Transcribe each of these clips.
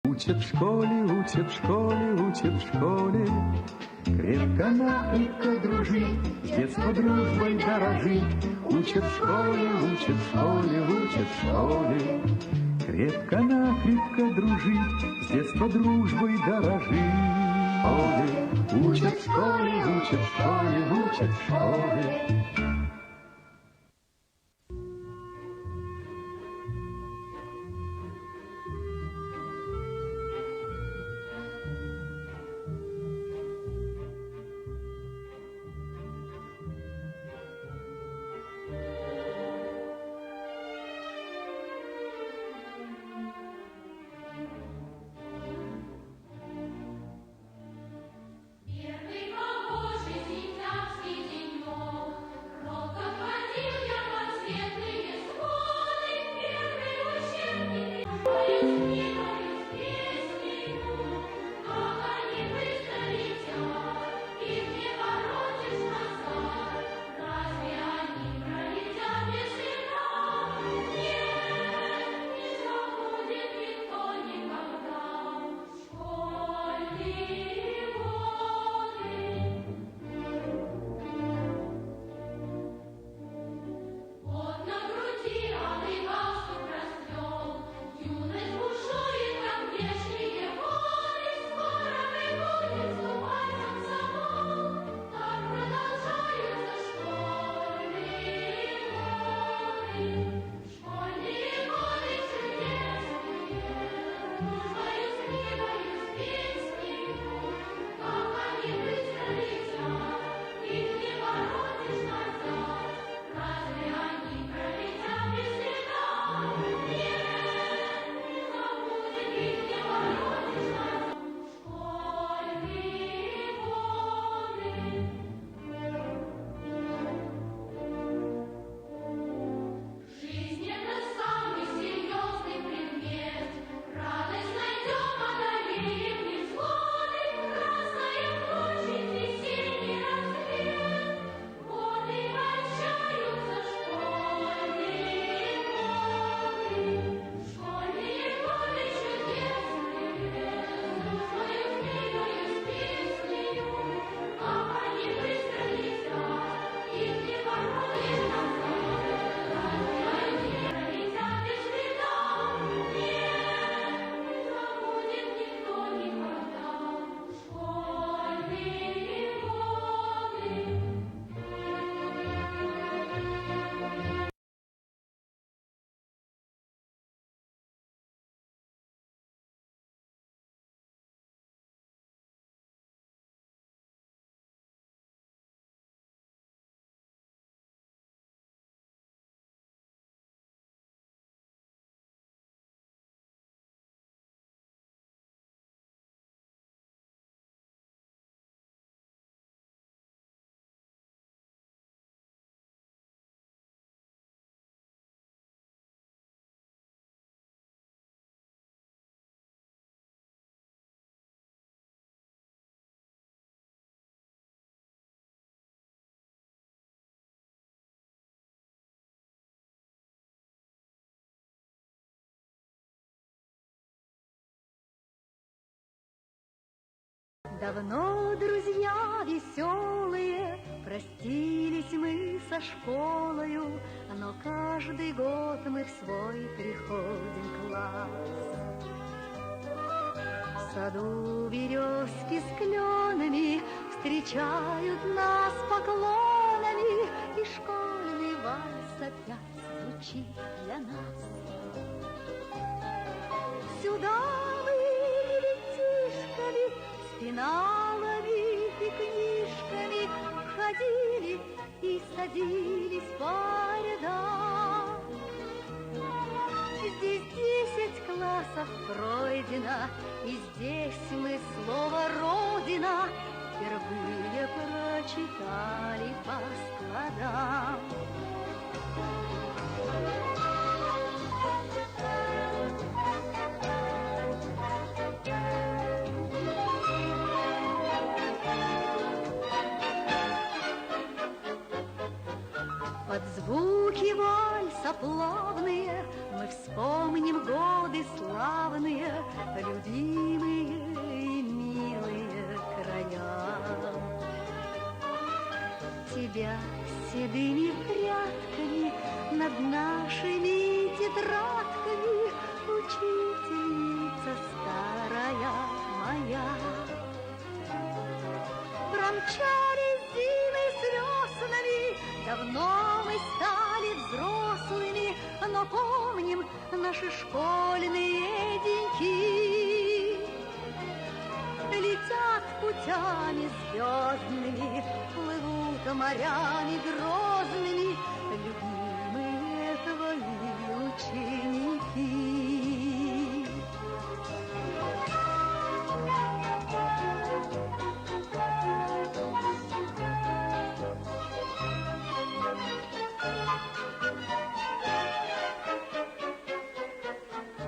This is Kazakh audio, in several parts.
Учат в школе, учат в школе, учат в школе. Крепко-накрепко дружить, с детства дружбой дорожить. Учат в школе, учат в школе, учат в школе. Крепко-накрепко дружить, с детства дружбой дорожить. Учат в школе, учат в школе, учат в школе. Давно, друзья веселые, простились мы со школою, но каждый год мы в свой приходим класс. В саду березки с кленами встречают нас поклонами, и школьный вальс опять звучит для нас. Сюда мы ребятишками, с пеналами и книжками ходили и садились по рядам. Здесь 10 классов пройдено, и здесь мы слово «Родина» впервые прочитали по складам. Под звуки вальса плавные мы вспомним годы славные, любимые. тебя седыми прядками над нашими тетрадками, учительница старая моя. Промчались зимы с веснами, давно мы стали взрослыми, но помним наши школьные деньки. Летят путями звездными, плывут морями грозными, любимые твои ученики.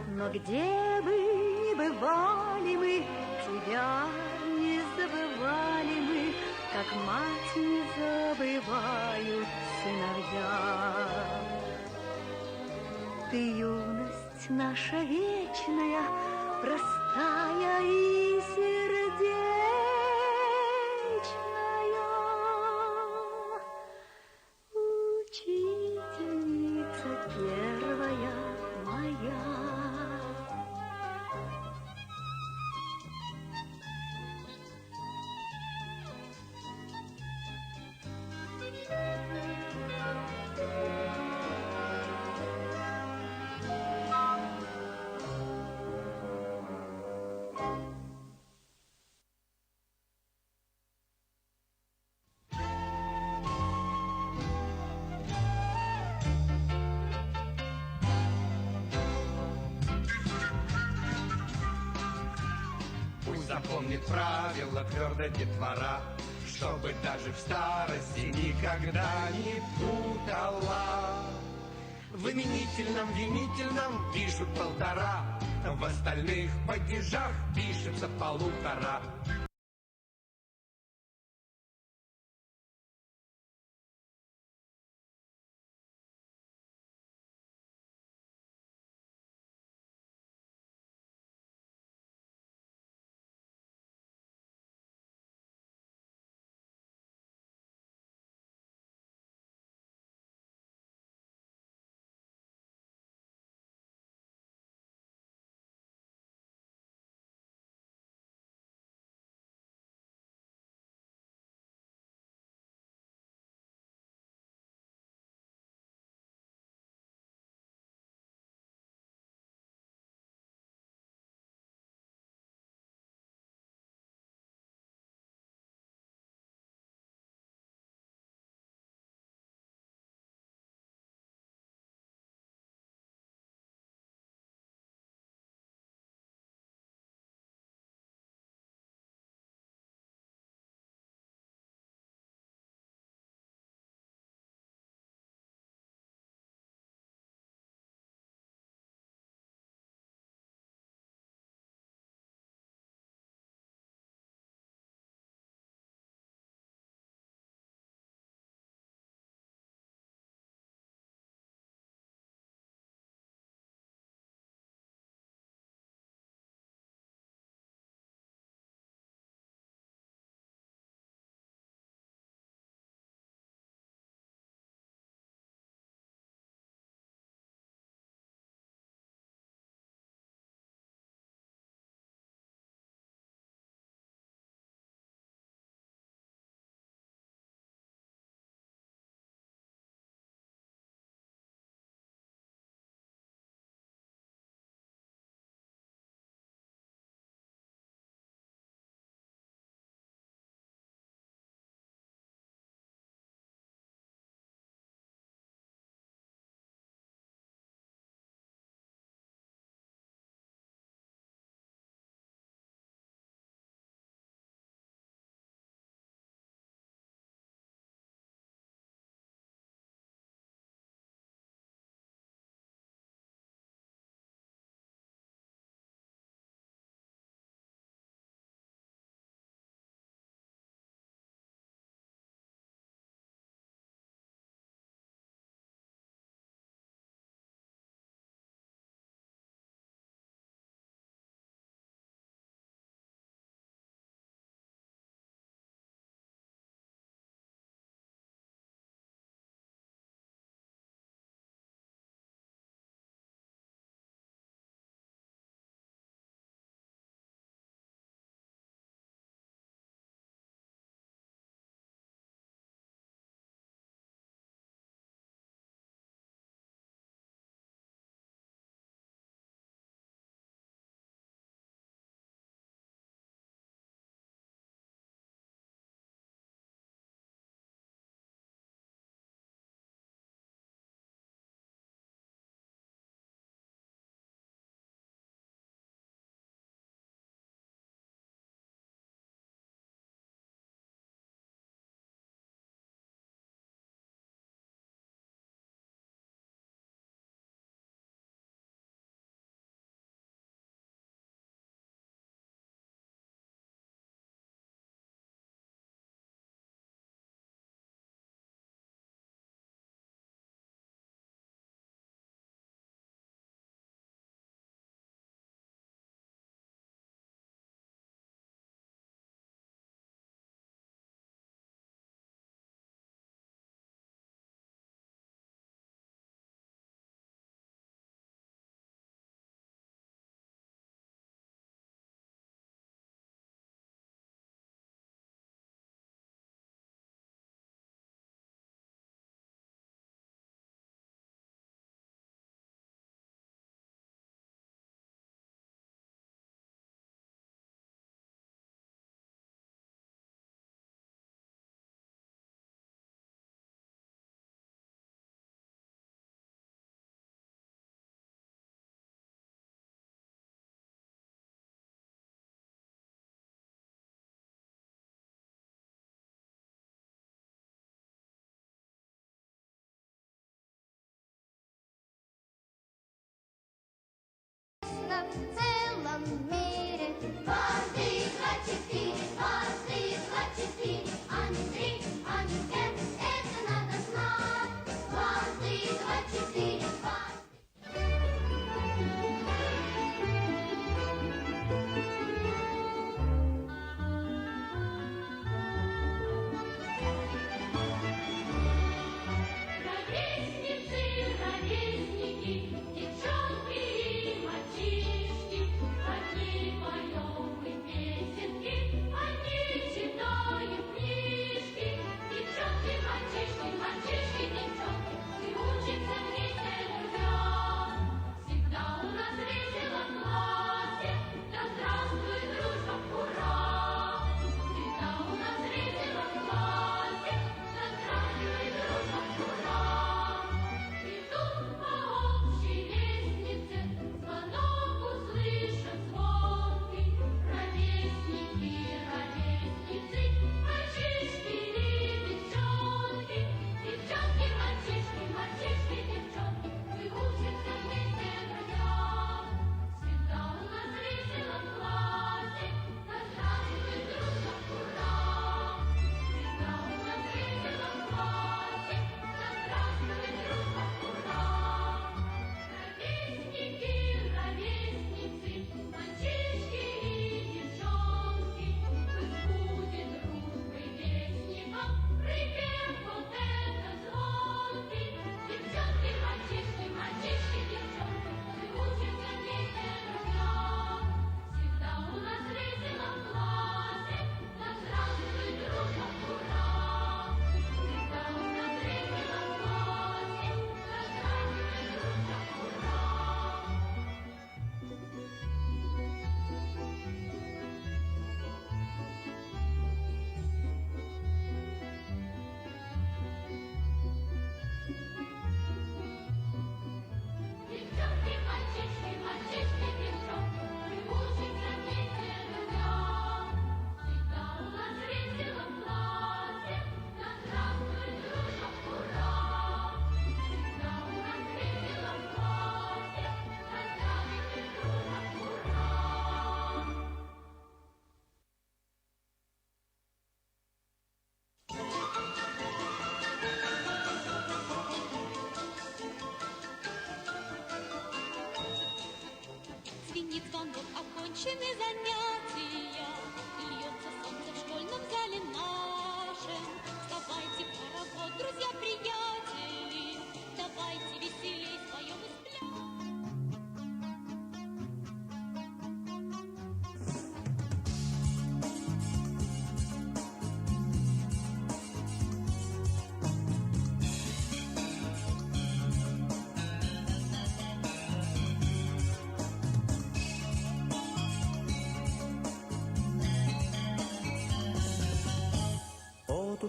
Но где бы ни бывали мы, тебя не забывали мы, как мать не забывают сыновья. Ты юность наша вечная, простая и сердечная, учительница первая моя. Пусть запомнит правила твердо детвора, чтобы даже в старости никогда не путала. В именительном, винительном пишут 1,5, в остальных падежах пишется 1,5.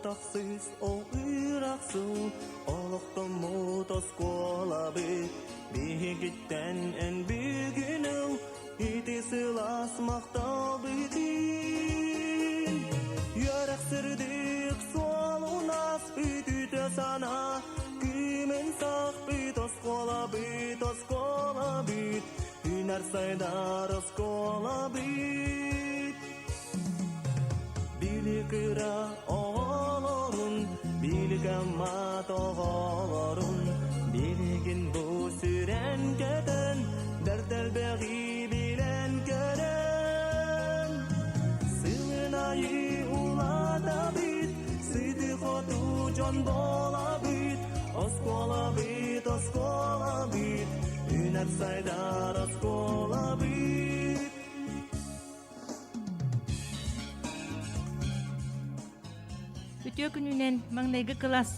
тақсыз ол ырақсың олықтым мұтас қолабы бігіттен ән бүгінің итесіл асмақтал бітін Йөрәк сірдік сол ұнас бүтіті сана Күмен сақ бүт осқола бүт Үнәр сайдар осқола бүт Білік үра оғаларun Білік аммат оғаларun Білігін бұл сүрен кәтін Дәрдәл бәғи білен көрін Сылын айы улада бүт Сыды қоту жон бола бүт Осқола бүт Үнәр сайдар осқола бүт Үтө күнүнен маңнайгы класс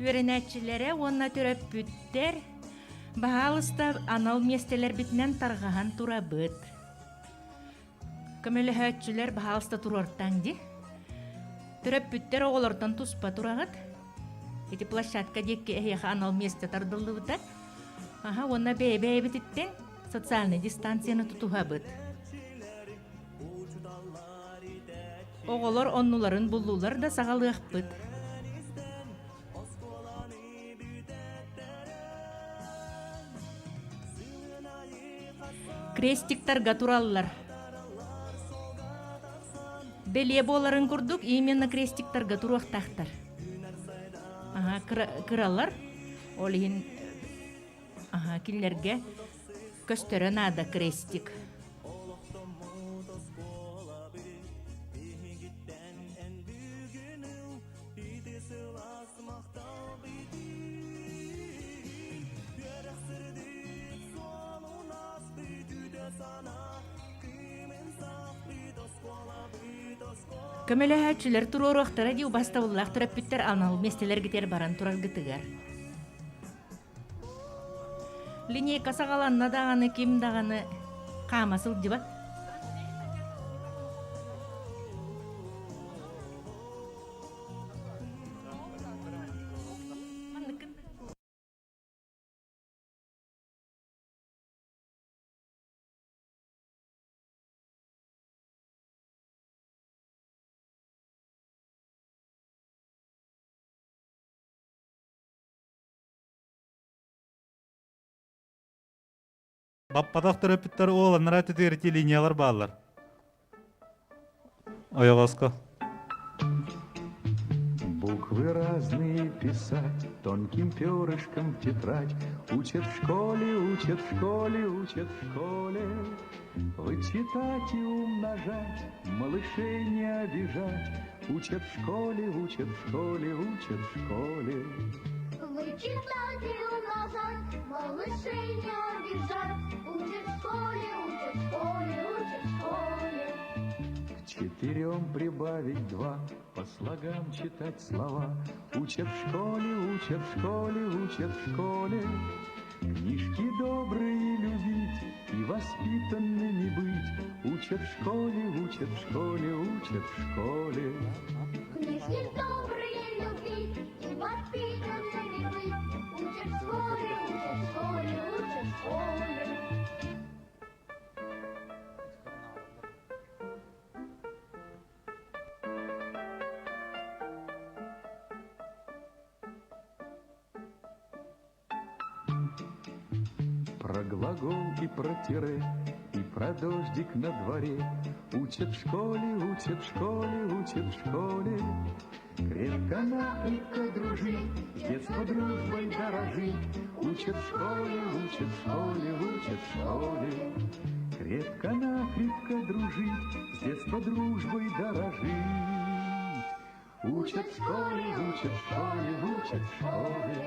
үйренәтчиләре онна төрөп бүттер. Баалыста анал местелер битнен таргахан турабыт. Көмөлө хөтчүләр баалыста турортан ди. Төрөп бүттер оголортан туспа турагыт. Эти площадка декке эхе анал месте тардылыбыта. Аха, онна бебе бититтен социальный дистанцияны тутугабыт. Оголор оннуларын буллулар да сагалыакпыт. Крестиктарга тураллар. Беле боларын курдук, именно крестиктарга туруактактар. Ага, кыраллар. Олин киллерге көстөрө нада крестик. Көмөлө хөтчүлөр туруруактара ди убастабыллах төрөп бүттер анал местелер гитер баран турар гытыгар. Линейка сагаланна даганы ким даганы камасыл диба. Баппадақ төрөпүттөр ооланнара төтөрти линиялар баалар. Оёгоско. Буквы разные писать тонким перышком в тетрадь. Учат в школе, учат в школе, учат в школе. Вычитать и умножать, малышей не обижать. Учат в школе, учат в школе, учат в школе. Вычитать и умножать, малышей не обижать. Учат в школе, учат в школе, учат в школе. К 4 прибавить 2, по слогам читать слова. Учат в школе, учат в школе, учат в школе. Книжки добрые любить и воспитанными быть. Учат в школе, учат в школе, учат в школе. Книжки добрые любить и воспитанными быть. Учат в школе, учат в школе, учат в школе. Про глагол и про тире, и про дождик на дворе. Учат в школе, учат в школе, учат в школе. Крепко дружить, с детства дружбой дорожить. Учат в школе, учат в школе, учат в школе. Крепко дружить, с детства дружбой дорожить. Учат в школе, учат в школе, учат в школе.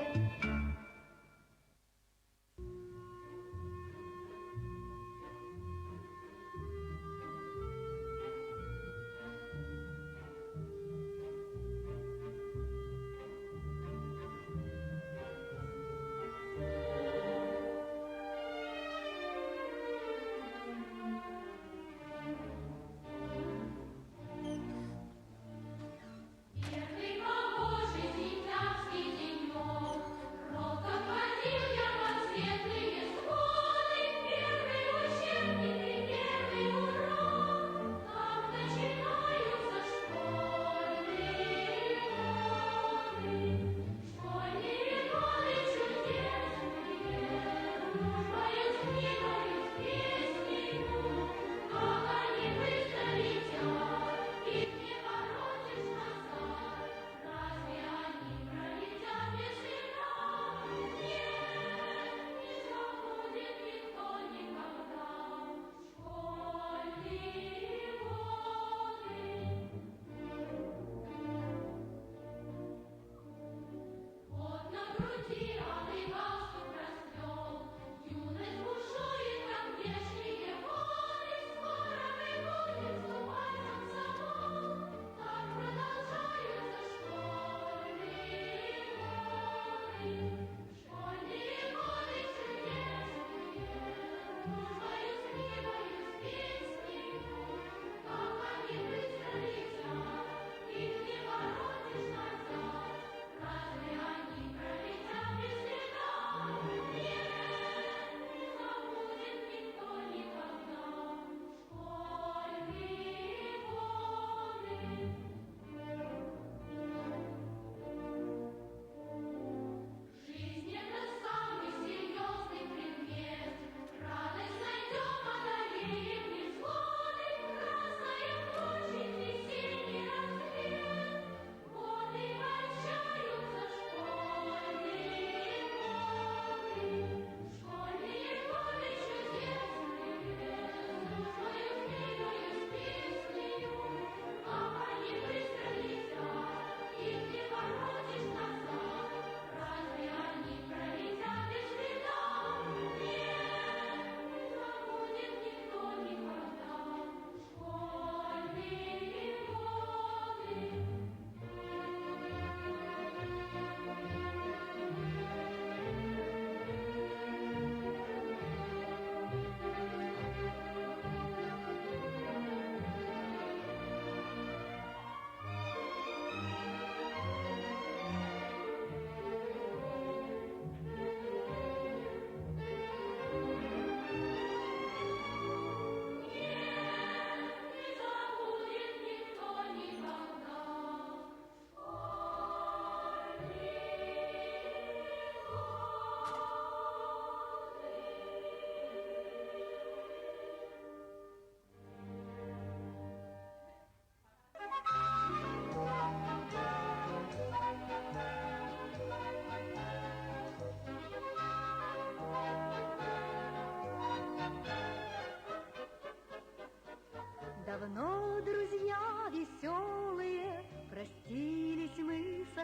Первый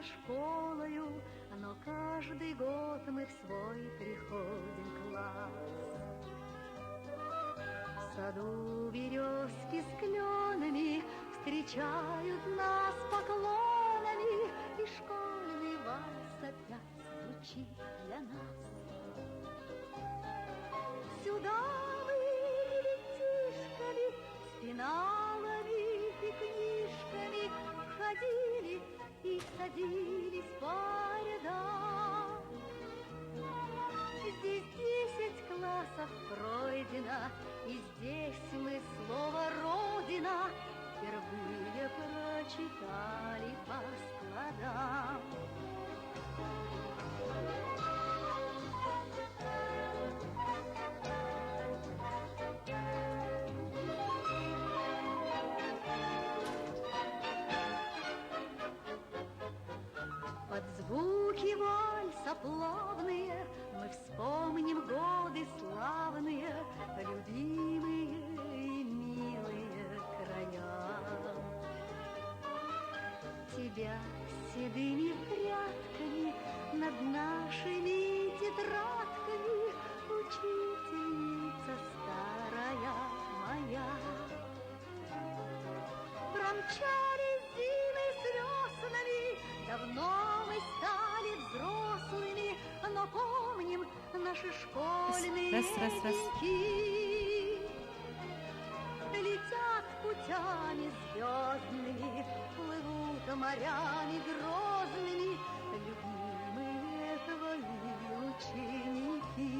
за школою, но каждый год мы в свой приходим класс. В саду березки с кленами встречают нас поклонами, и школьный вальс опять звучит для нас. Сюда мы ребятишками, с пеналами и книжками ходили и садились по рядам. Здесь 10 классов пройдено, и здесь мы слово «Родина» впервые прочитали по складам. Под звуки вальса плавные мы вспомним годы славные, любимые и милые края. Тебя седыми прядками над нашими тетрадками, учительница старая моя. Промчались зимы с веснами, давно мы стали взрослыми, но помним наши школьные деньки. Летят путями звездными, плывут морями грозными, любимые твои ученики.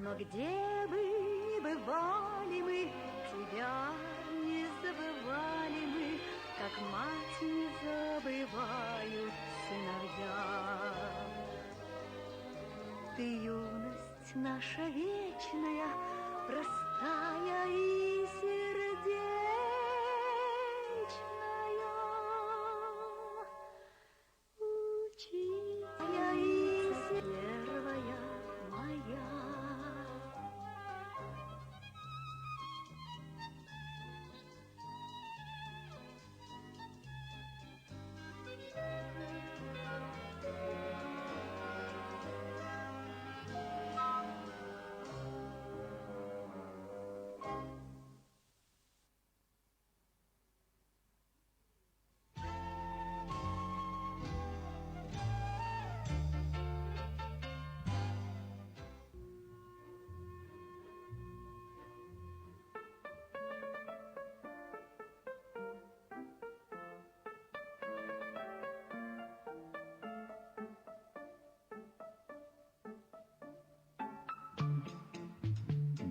Но где бы ни бывали мы, тебя не забывали мы, как мать не забывают сыновья. Ты юность наша вечная, простая и сердечная, учителя и первая моя.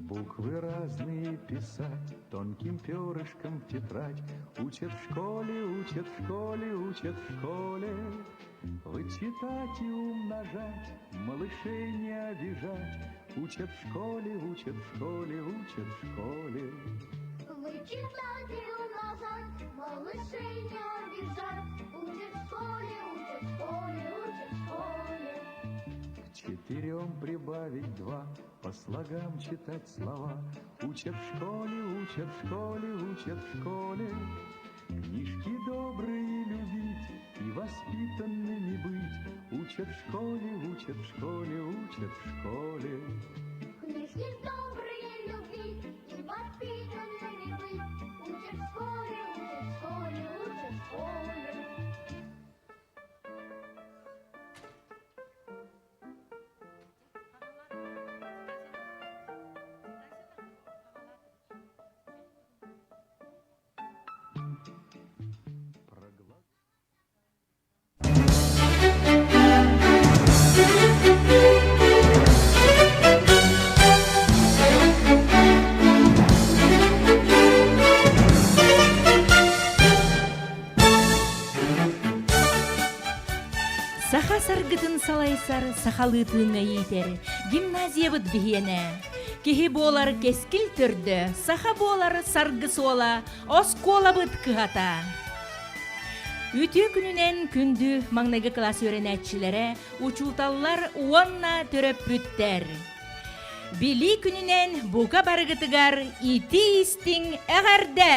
Буквы разные писать тонким перышком в тетрадь. Учат в школе, учат в школе, учат в школе. Вычитать и умножать, малышей не обижать. Учат в школе, учат в школе, учат в школе. Вычитать и умножать, малышей не обижать. Учат в школе, учат в школе, учат в школе. К 4 прибавить 2, по слогам читать слова. Учат в школе, учат в школе, учат в школе. Книжки добрые любить и воспитанными быть. Учат в школе, учат в школе, учат в школе. Книжки добрые любить и воспитанными быть. Учат в школе, учат в школе, учат в школе. Саха саргытын салайсар, сахалытыңа етер, гимназия бұд бігені. Кехи болар кескіл түрді, саха болар саргыс ола, оскола бұд кығата. Үтү күнүнен күндү маңнайгы класс өренәтчиләре учулталлар уанна төрөппүттер. Били күнүнен бука барыгытыгар ити истиң әгәрдә.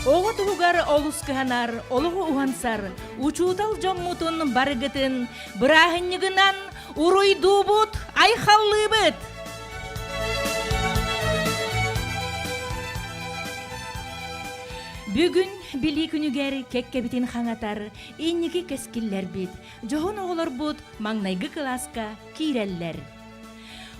Оғы туғар олус кыханар, олығы уғансар, учутал жоммутун барыгытын, бұрағыннығынан уруйду бұд, айхаллы бұд. Бүгін били күнігер кекке бітін хаңатар, инники кескиллер бит, жоғын оғылар бұд, маңнайгы класска киреллер.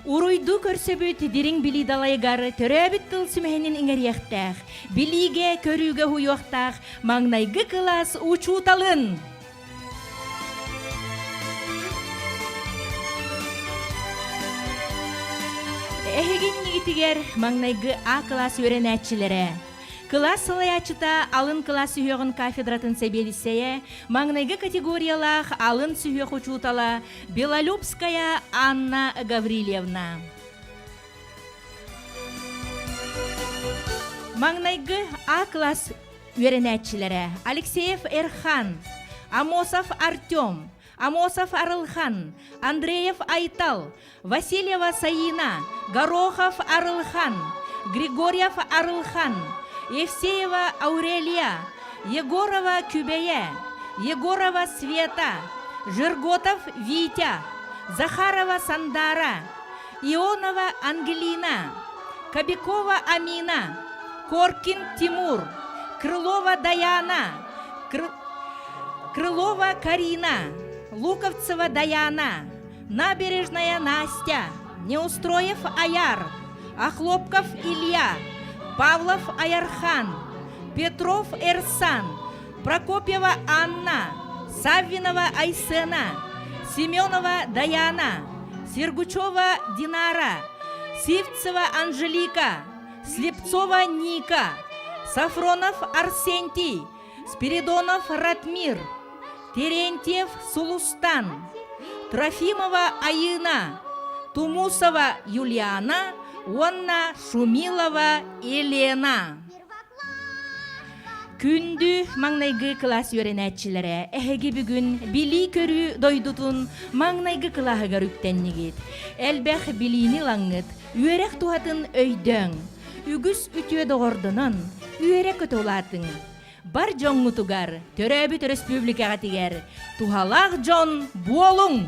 Уруйду көрсөбүт дирин били далайгар төрөбүт кылсымэхинин иңерияқтақ, билиге көрүүгө хуйуақтақ, маңнайгы класс учуталын. Эхегин нигитигер маңнайгы А класс өренәтчилere. Класс сылаячыта алын класс сүйеғын кафедратын себелисее, маңнайгы категориялах алын сүйеғ учутала Белолюбская Анна Гаврилевна. Маңнайгы А класс өренәтчилere Алексеев Эрхан, Амосов Артем, Амосов Арылхан, Андреев Айтал, Васильева Саина, Горохов Арылхан, Григорьев Арылхан, Евсеева Аурелия, Егорова Кюбея, Егорова Света, Жирготов Витя, Захарова Сандара, Ионова Ангелина, Кобякова Амина, Коркин Тимур, Крылова Даяна, Крылова Карина, Луковцева Даяна, Набережная Настя, Неустроев Аяр, Охлопков Илья, Павлов Аярхан, Петров Эрсан, Прокопьева Анна, Саввинова Айсена, Семенова Даяна, Сергучева Динара, Сивцева Анжелика, Слепцова Ника, Сафронов Арсентий, Спиридонов Ратмир, Терентьев Сулустан, Трофимова Аина, Тумусова Юлиана, Уанна Шумилова Елена. Күнді маңнайгы класс өренәтчілері әхеге бүгін били көрі дойдутун маңнайгы клағыгар үктеннігет. Әлбәқ билини лаңыт, үйерек туатын өйдөң, үгіс үтіе доғырдынан, үйерек өтолатын. Бар жоңғытугар, төрәбіт республикаға тигер, тухалақ жон буолуң.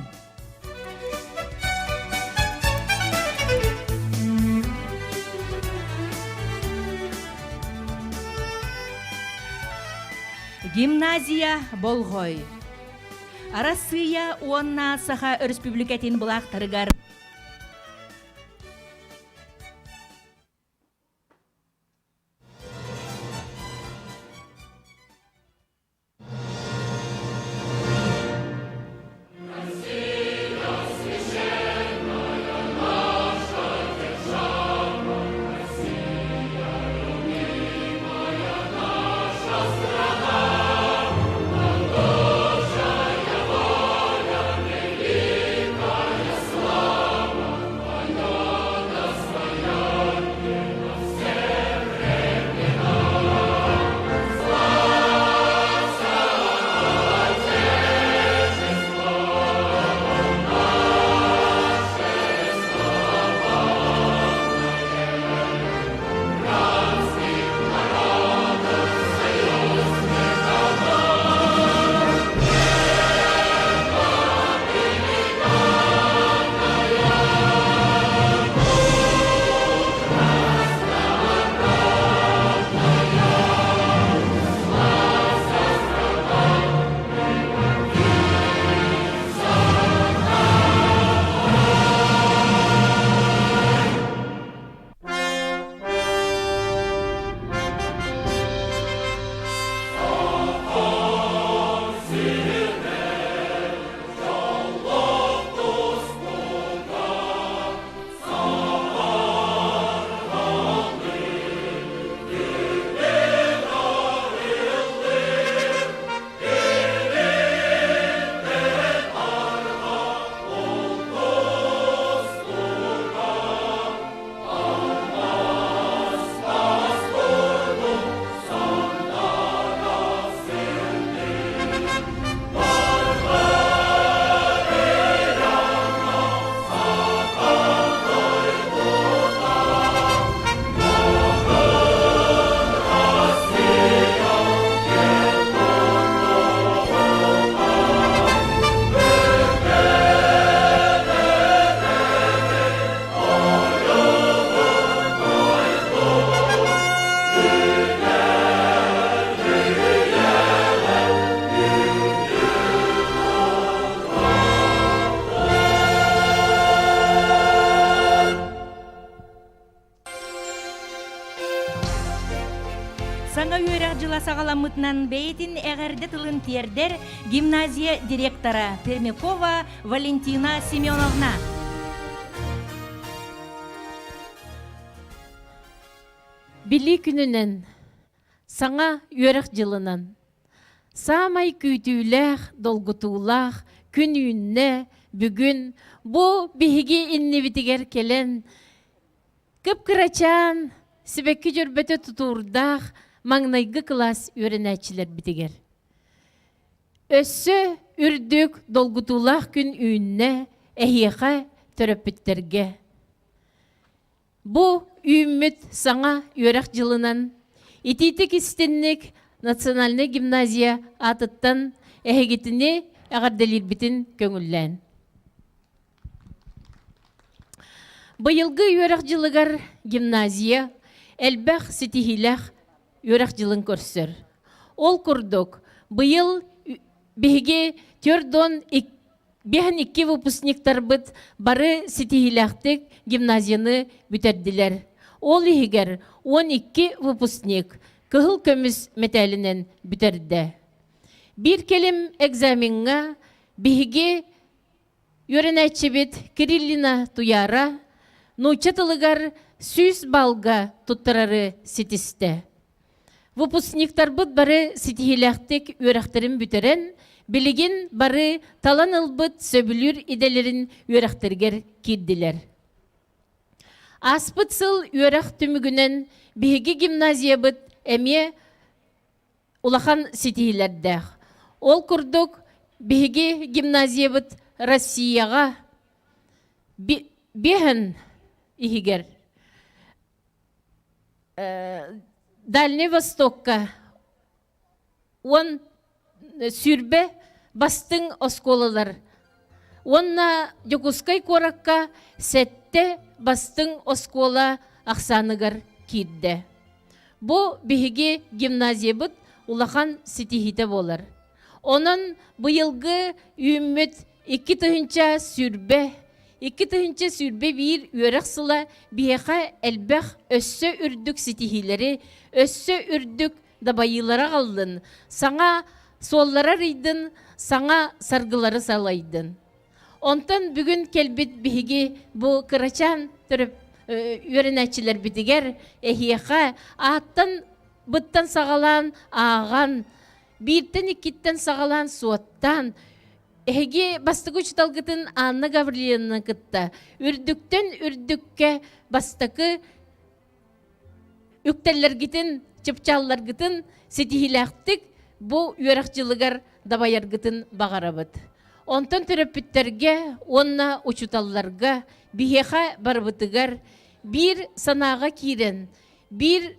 Гимназия болғой. Арасыя уанна саха республикатын бұлақтырығар. Слава! саңа үйрәк жыла сағаламытнан бейтін әғәрді тылын тердер гимназия директора Пермякова Валентина Семеновна. Били күнінен, саңа үйрәк жылынан, самай күйтүйләх, долгутулах, күн үйінне, бүгін, бұ биһиги иннибитигер келен, кып-кырачан, сибекки жүрбөтө тутурдах, маңнайгы класс үйренәчилер битигер. Өссө үрдүк долгутулах күн үйінне, әйеқа төрөппүттерге. Бұ үйімміт саңа үйрәк жылынан, ититик истинник национальный гимназия атыттан әйгетіне әғарделер бітін көңіллән. Бұйылғы үйрәк жылығар гимназия әлбәқ сетихиләқ үйрәк жылын көрсір. Ол күрдік, бұйыл беге төрдон бехін 2 выпускниктар бұд бары сетихиләқтік гимназияны бүтерділер. Ол егер 12 выпускник кығыл көміз метәлінен бүтерді. Bir келім экзаменға беге үйренәтші бет Кириллина туяра, нучатылығар 100 балға тұттырары сетісті. Выпускниктар бұд бары сетихиләқтік үйрәқтерін бүтерен, білеген бары талан ылбыт сөбілір иделерін үйрәқтергер кедділер. Аспыт сыл үйрәқ түмігінен беге гимназия бұд әме улахан сетихилердәқ. Ол күрдік беге гимназия бұд Россияға бехін игер. Дальний Востокка он сүрбе бастың осколалар. Онна Йокускай коракка сәтте бастың оскола ақсаныгар кирді. Бұ беге гимназия бұд улахан сетихите болар. Onun бұйылғы үйіммет 2 тұхынча сүрбе бір үйрәк сыла бейеқа әлбәқ өссі үрдік сетихилері, өссі үрдік дабайылара қалдын, саңа соллара рейдін, саңа саргылары салайдын. Онтан бүгін келбет бейге бұ кырачан түріп үйренәтчілер бітігер, әйеқа аттан бұттан сағалан аған, Биртен иккиттен сағалан суаттан, әге бастығы ұчыталғытын Анна Гавриловна кытта. Үрдіктен үрдікке бастықы үктеллергітін, чыпчалларгытын сетихиләқтік бұ үйрәқчылығар дабайаргытын бағарабыд. Онтан түрөппіттерге, онна ұчыталларға, бейеқа барбытығар, бір санаға кирен, бір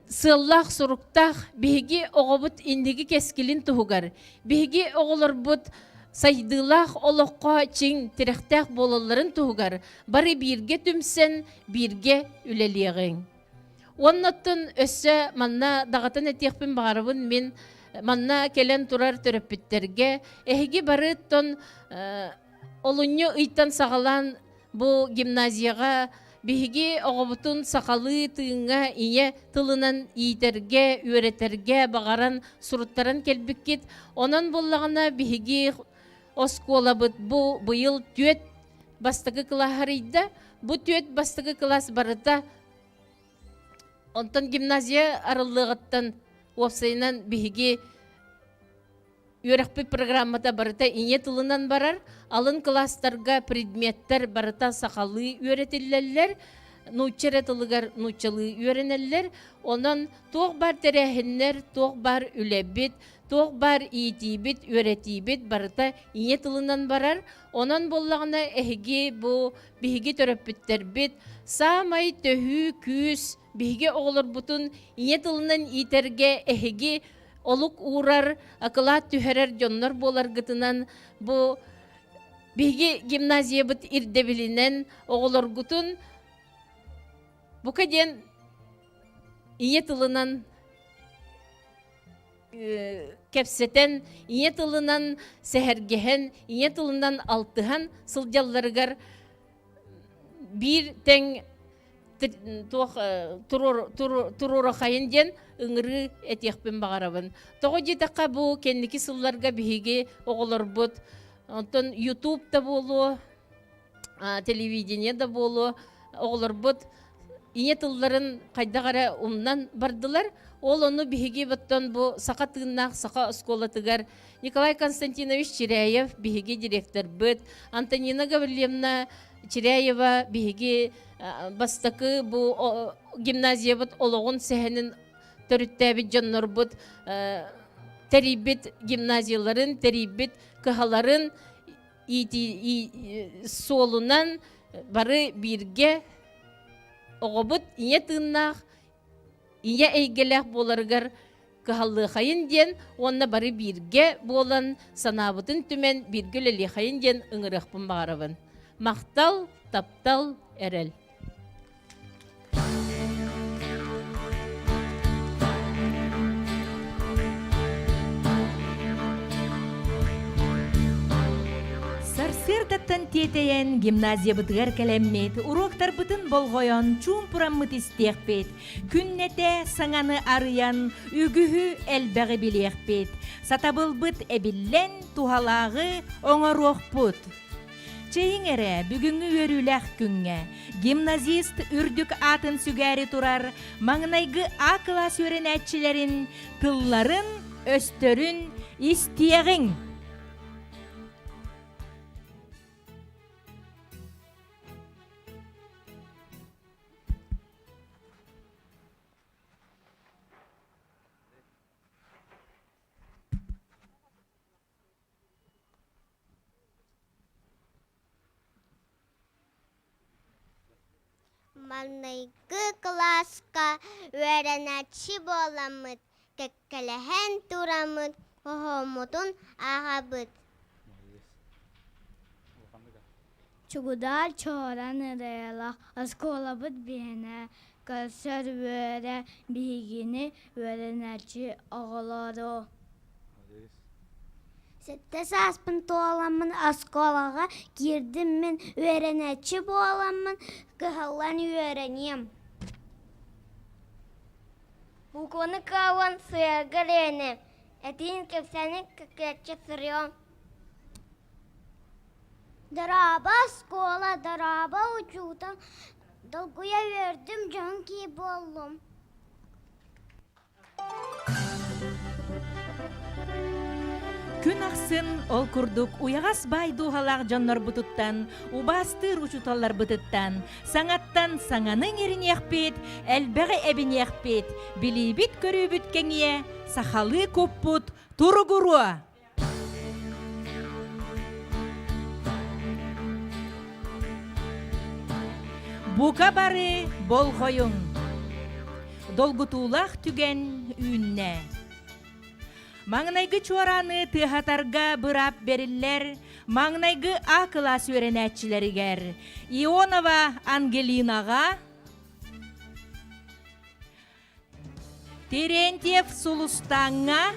сыллах суруктах беге оғобут индиги кескилин туһугар беге оғолор бут сайдылах олоққа чиң тирехтах бололарын туһугар бары бирге түмсен бирге үлелиегең. Оннаттын өссө манна дагатын этиекпин багарыбын мен манна келен турар төрөппүттерге эһиги барыттон олуньо ыйттан сагалан бу гимназияга Биһиги оғобутун сақалы тыыңа ие тылынан иитерге, үйретерге, бағаран суруттаран келбіккет. Онан боллағына биһиги осколабыт бұ бұйыл түйет бастығы кылахарыйда. Бұ түйет бастығы кылас барыта. Онтан гимназия арылығыттан опсайынан биһиги үйрәкпі программата барыта ие тылынан барар. Алын класстарға предметтер барыта сақалы үйретілелер, нучере тылығар нучалы үйренелер. Онан тоқ бар тәрәхінлер, тоқ бар үләбет, тоқ бар иетибет, үйретибет барыта ие тылынан барар. Онан боллағына әхіге бұ бігі төрөппіттер бет, самай төхі күс бігі оғылыр бұтын ие тылынан итерге әхіге олық урар, акылат түхәрер жоннар болар гытынан бұ Биги гимназия бит ирдебилинен оғылыргутун бұқа ден ие тылынан кепсетен, ие тылынан сәхәргехен, ие тылынан алтыхан сылжалларығар бір тәң турура хайын ден ыңыры этехпен багарабын. Того житакка бу кенники сылларга биһиги оголорбут. Онтон YouTube да болу, телевидение да болу, оголорбут. Ине тылларын кайдагара умнан бардылар. Ол ону биһиги баттан бу сака тыгнак, сака осколатыгар. Николай Константинович Чиряев биһиги директор быт. Антонина Гаврилевна Чиряева биһиги бастакы бу гимназия быт ологон сехенин төрүттәбит жаннор быт. Терибит гимназияларын, терибит кыһаларын солунан бары бирге оғобыт ие тыыннақ, ие эйгелек боларгар кыһаллы хайын ден, онна бары бирге болан санабытын түмен биргелели хайын ден ыңырықпын бағарабын. Мақтал, таптал, әрел. Сырдаттан тетейен гимназия бытыгар кәлеммет, уроктар бытын болғойон, чум пураммыт истеқпет, күннете саңаны арыян, үгіхі әлбәғі білеқпет, сатабыл быт әбіллен тухалағы оңаруқ бұт. Чейіңері бүгінгі өріләқ күнге, гимназист үрдік атын сүгәрі турар, маңнайғы А-класс өрін әтчілерін, тылларын, өстөрін, истеғің. Маннайгы класска өрәнәтші боламыд, кәккәләһән турамыд, оғомутун ағабыд. Чугудар чоран ырыла, асколабыд бене, кәсір өрә бігіні өрәнәтші оғылары. Сетте саспын толамын асколаға кирдім мен өрәнәтші боламын, кыһаллан үйренем. Буконы кауан сыягыр ене, әтейін кепсәні кәкәтші сырыем. Дараба скола, дараба учутан, долгуя вердім жан ки боллым. Күн ақсын ол күрдік уяғас бай дұғалақ жаннар бұтыттан, убастыр учуталар бұтыттан, саңаттан саңаның ерін еқпет, әлбәғі әбін еқпет, білейбіт көрі бүткенге, сақалы көп бұт, тұрғыруа. Бука бары бол қойың, долгутулақ түген үйінне. Маңнайгы чуараны тыхатарға бұрап берілер, маңнайгы А-класс өренәтчілерігер. Ионова Ангелинаға, Терентьев Сулустанға,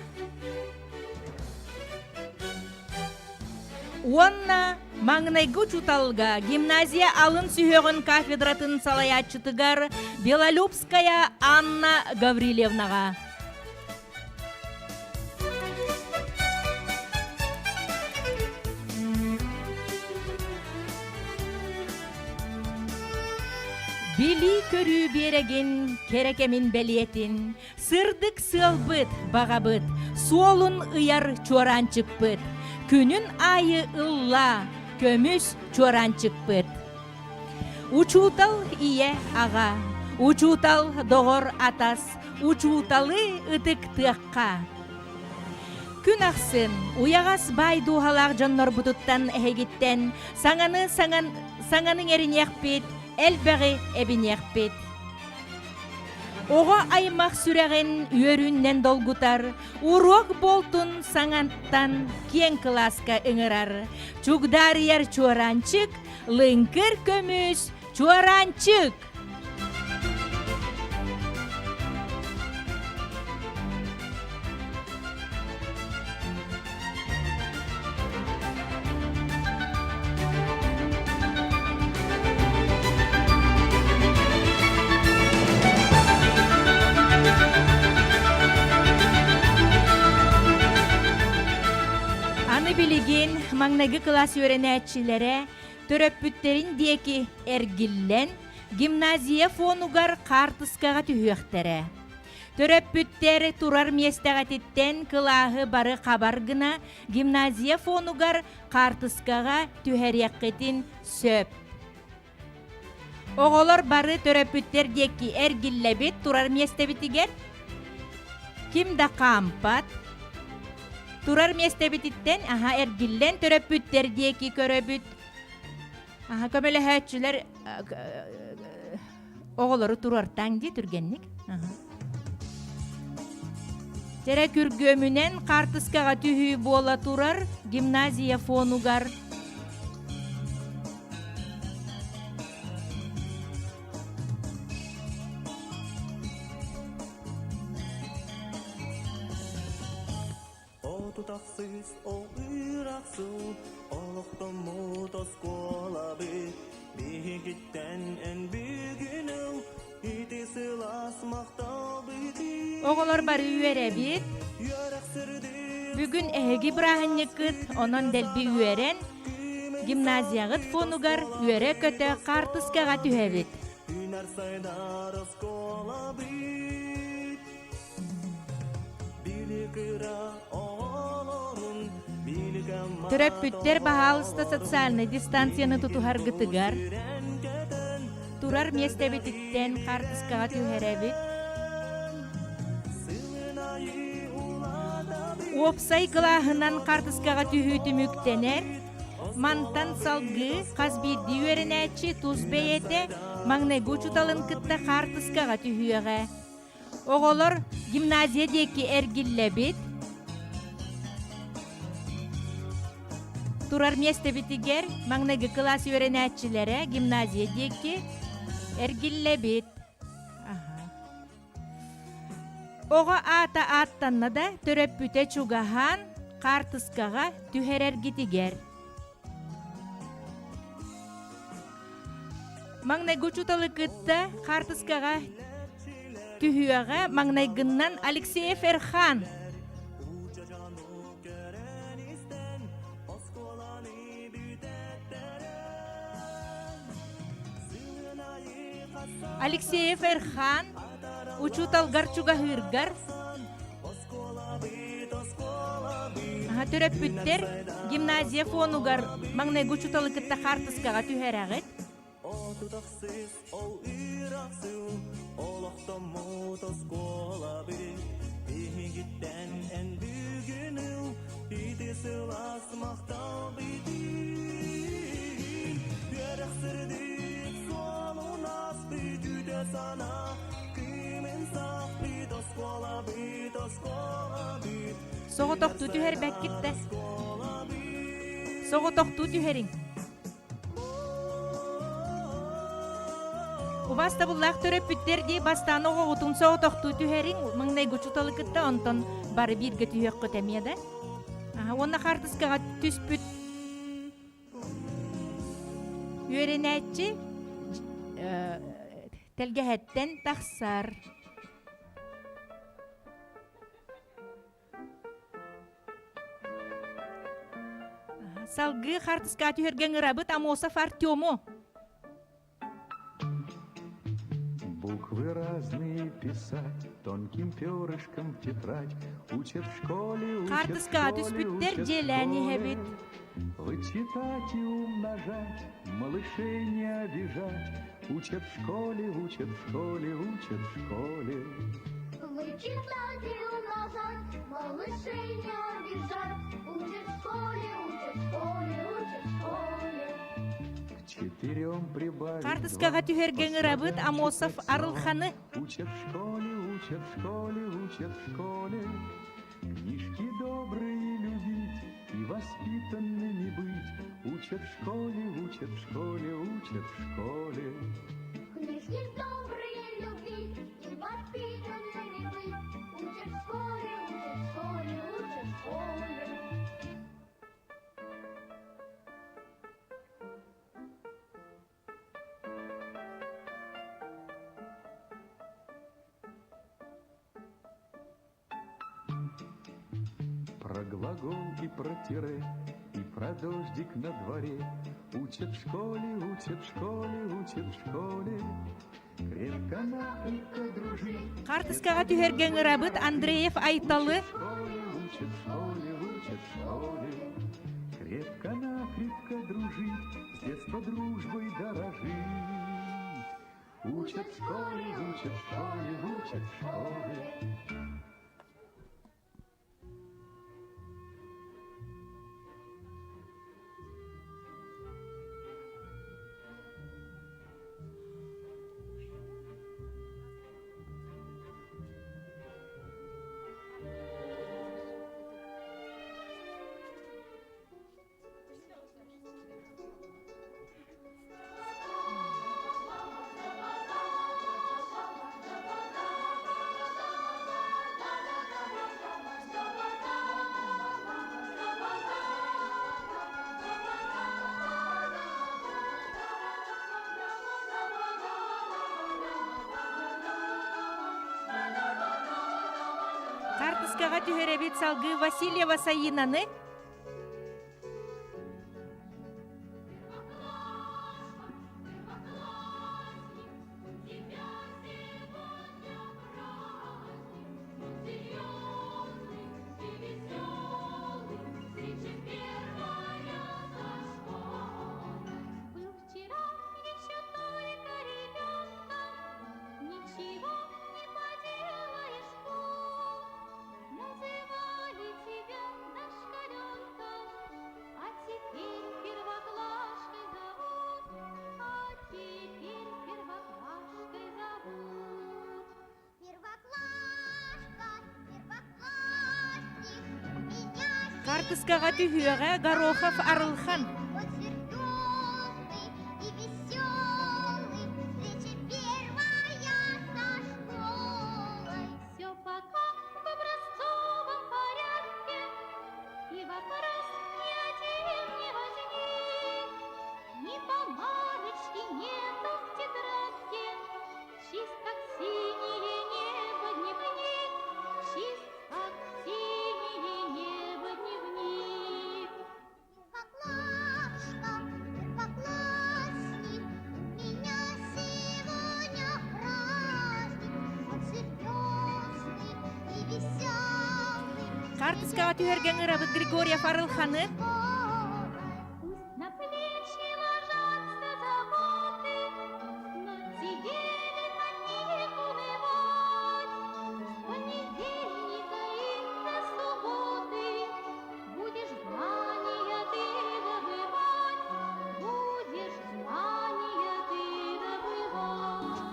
онна маңнайгы чуталға гимназия алын сүйеғін кафедратын салаятчытыгар Белолюбская Анна Гаврилевнаға. Били көрі береген керекемін бәлетін, сырдық сылбыт, бағабыт, солын ұяр чоранчық бұт, күнін айы ұлла, көміс чоранчық бұт. Учутал ие аға, учутал доғыр атас, учуталы ұтық тұққа. Күн ақсын, уяғас бай дуғалақ жаннар бұтыттан әйгеттен, саңаның әрін еқпет, әлбәғі әбін еқпет. Оға аймақ сүрәғін өріннен долгутар, урок болтун саңанттан кен класска ыңырар. Чугдар ер чуаранчык, лыңкыр көміс чуаранчык. маңнайгы класс үйренәтчиләре төрөппүттерин диеки эргиллен гимназия фонугар картыскага түһүөхтәрә. Төрөппүттер турар местәгәтиттен кылаһы бары кабар гына гимназия фонугар картыскага түһәрәккетин сөп. Оголор бары төрөппүттер диеки эргиллебит турар местәбитигер ким да кампат турар местәбититтен эргиллен төрөппүттер диеки көрөбүт. Көмөлө хөтчүлөр оголору турартан ди түргенник. Тере күргөмүнен картыскага түһүү бола турар гимназия фонугар. О тутаксыз, о ыраксыз, олоқтон мутос колабы, бигиттен эн бигинеу, ити сылас мактабыды. Оголор бары үйеребит. Бүгүн эһиги брахынныкыт, онон делби үйерен гимназиягыт фонугар үйере көтө картыскага түһэбит. Үнар сайдарос колабы, биликыра олорун, билигамма Төрөппүттер баһалыста социальный дистанцияны тутухаргытыгар. Турар местебититтен картыскага түһэребит. Опсай кылаһынан картыскага түһүүтүмүктенер. Мантан салгы казбирди үйеренәчи туз бейете маңнайгу чуталын кытта картыскага түһүөгэ. Оголор гимназия деки эргиллебит. Турар местебитигер маңнайгы класс үйеренәчилere гимназия деки эргиллебит. Ога ата аттанна да төрөппүтэ чугахан картыскага түһэрергитигер. Маңнайгы чуталы кытта картыскага түһүөгэ маңнайгыннан Алексеев Эрхан. Алексеев Эрхан учуталгар чугаһыыргар. Төрөппүттер гимназия фонугар маңнайгы чуталы кытта картыскага түһэрэгит. Тутаксыз, ол ыраксыз, олоқтон мутос колабы, бигиттен эн бигинеу, ити сылас мактабыды. Яраксырдык солунас бүтүдө сана, кыймын сакпы тос колабы. Соҕо тохтуу түһэрбэккитте. Соҕо тохтуу түһэриң. Убаста буллах төрөппүттер ди бастаны оҕотун соҕо тохтуу түһэриң маңнайгы чуталы кытта онтон бары бирге түһөк көтемиэда. Онна картыскага түспүт үйренәчи телгеһеттен тахсар. Салгы картыска түһэрген ырабыт Амосов Артему. Буквы разные писать, тонким перышком в тетрадь. Учат в школе, учат в Картыска школе, түспүттер учат в желәни школе. хэбит. Вычитать и умножать, малышей не обижать. Учат в школе, учат в школе, учат в школе. Вычитать и умножать, малышей не обижать. Учат в школе, учат в школе, учат в школе. К четырем прибавить Картыскага түһэрген ырабыт Амосов Арылханы. Учат в школе, учат в школе, учат в школе. Книжки добрые любить и воспитанными быть. Учат в школе, учат в школе, учат в школе. Книжки добрые любить и воспитанными быть. Учат в школе, учат в школе, учат в школе. Про глагол и про тире, и про дождик на дворе. Учат в школе, учат в школе, учат в школе. Крепко-накрепко дружить. Картыскага түһэрген ырабыт Андреев Айталы. Учат в школе, учат в школе. Крепко-накрепко дружить, с детства дружбой дорожить. Учат в школе, учат в школе, учат в школе. Картыскага түһэребит салгы Васильева Саинаны. Был вчера еще только ребенком, ничего не поделаешь, называли тебя дошкаленком, а теперь первоклашкой зовут, первоклашка, первоклассник, Картыскага түһүөҕэ Горохов Арылхан. Вот звездённый и веселый, встреча первая со школой. все пока в образцовом порядке, и вопрос ни один не возник. Ни помарочки нету в тетрадке, чист как синее небо дневник, чист как синее небо дневник. Первоклашка, первоклассник, у меня сегодня праздник. Вот звездённый и веселый, Картыскага түһэрген ырабыт Григорьев Арылханы. Пусть на плечи ложатся заботы, но тебе от них унывать. С понедельника и до субботы будешь знания ты добывать, будешь знания ты добывать.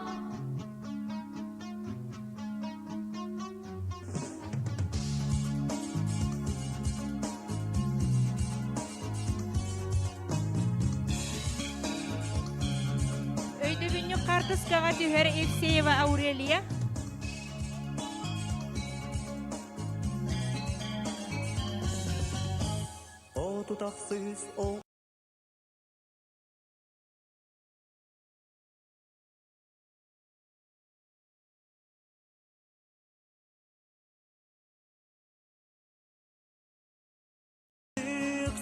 Өйдөбүннү Картыскага түһэр Евсеева Аурелия. О тутақсыз, о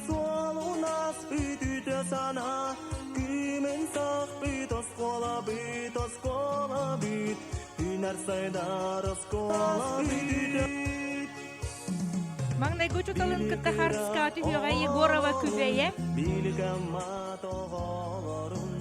Суал у нас бит сана, кимен сақ бит оскола бит, Үнәр сайдар оскола бит. Маңнай көчөталын кытта Картыскага түһүөҕэ Егорова Күбэйэ. Билгәмма тоғаларын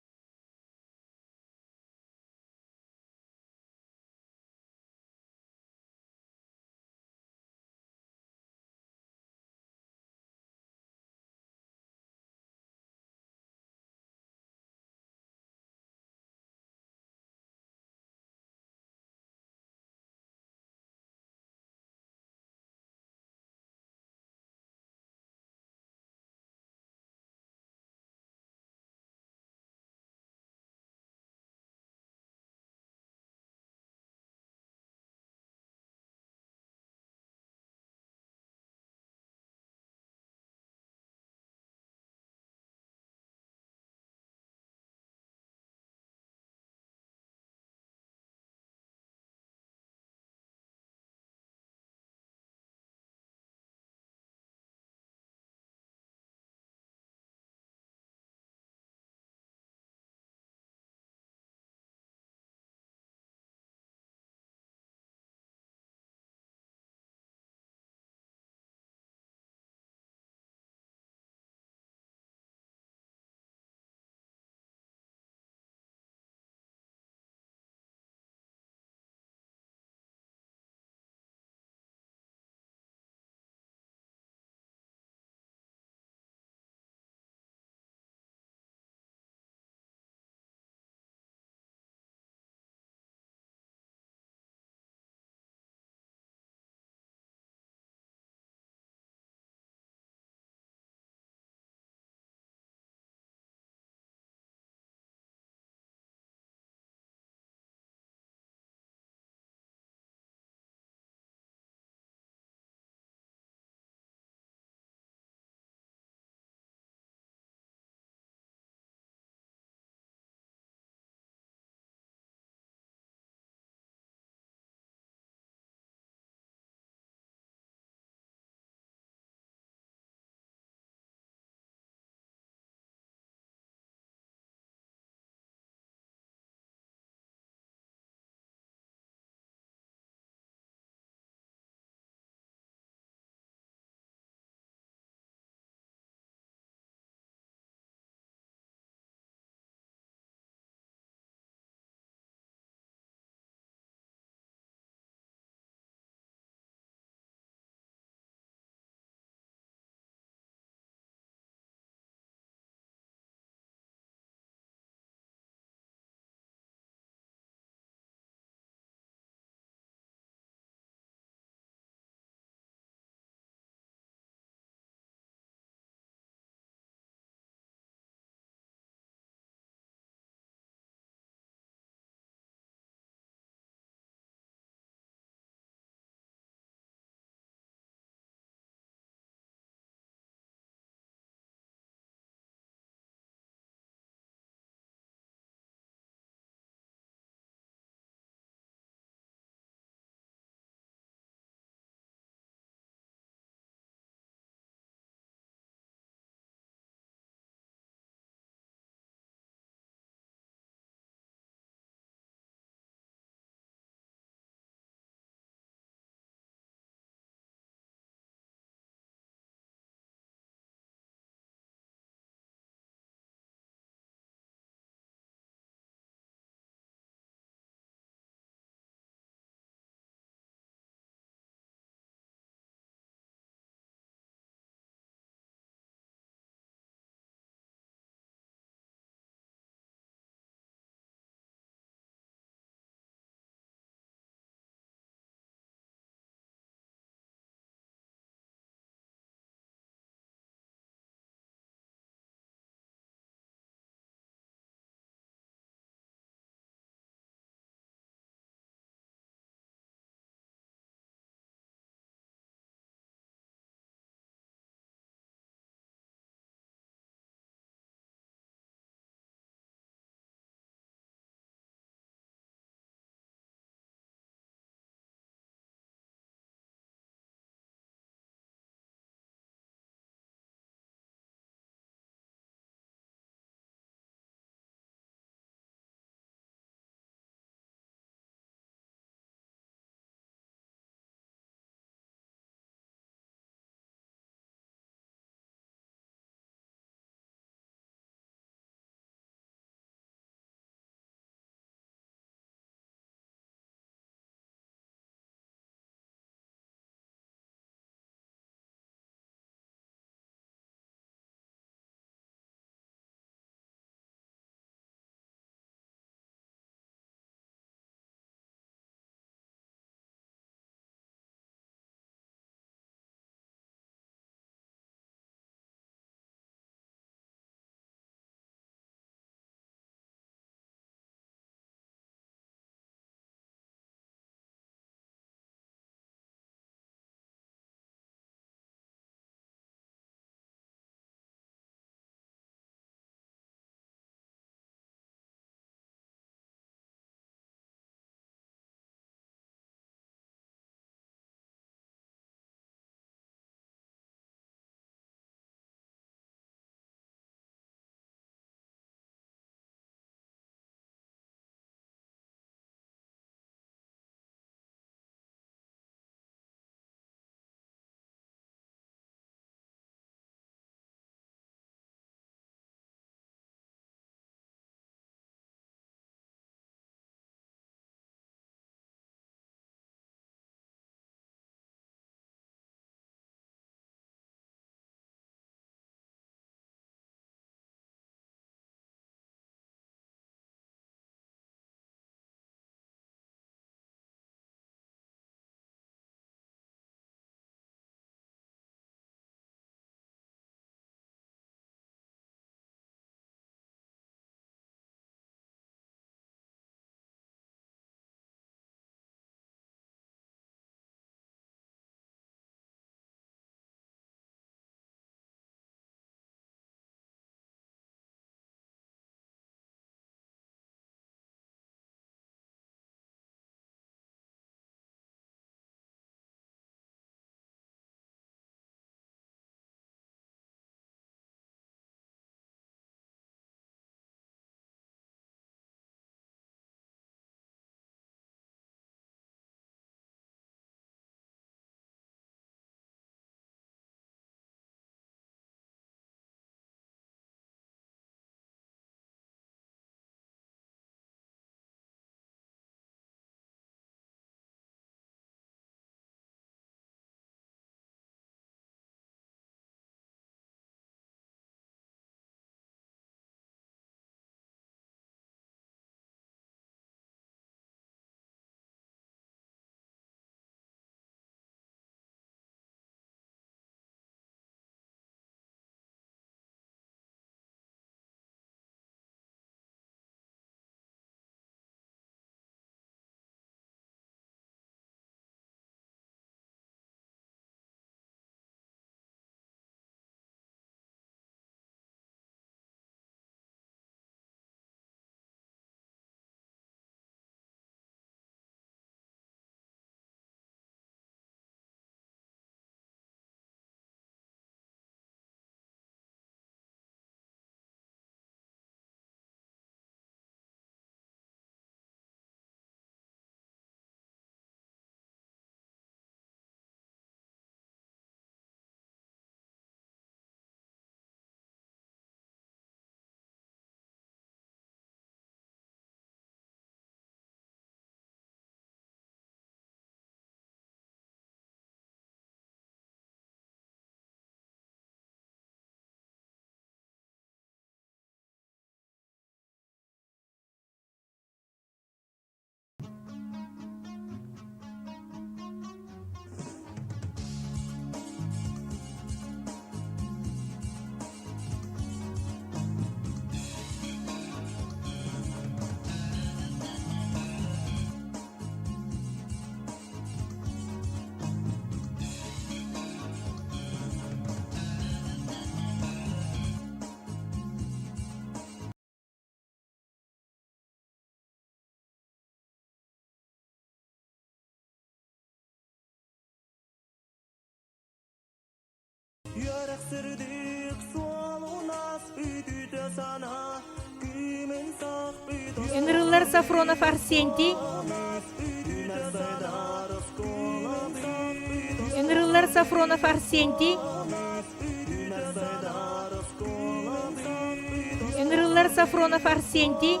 Сырдык суал у нас үтүтө сана Күмін сақ битос Ыңырылар Сафронов Арсентий. Үнер сайдар оскола бит Ыңырылар Сафронов Арсентий. Үнер сайдар оскола бит Ыңырылар Сафронов Арсентий.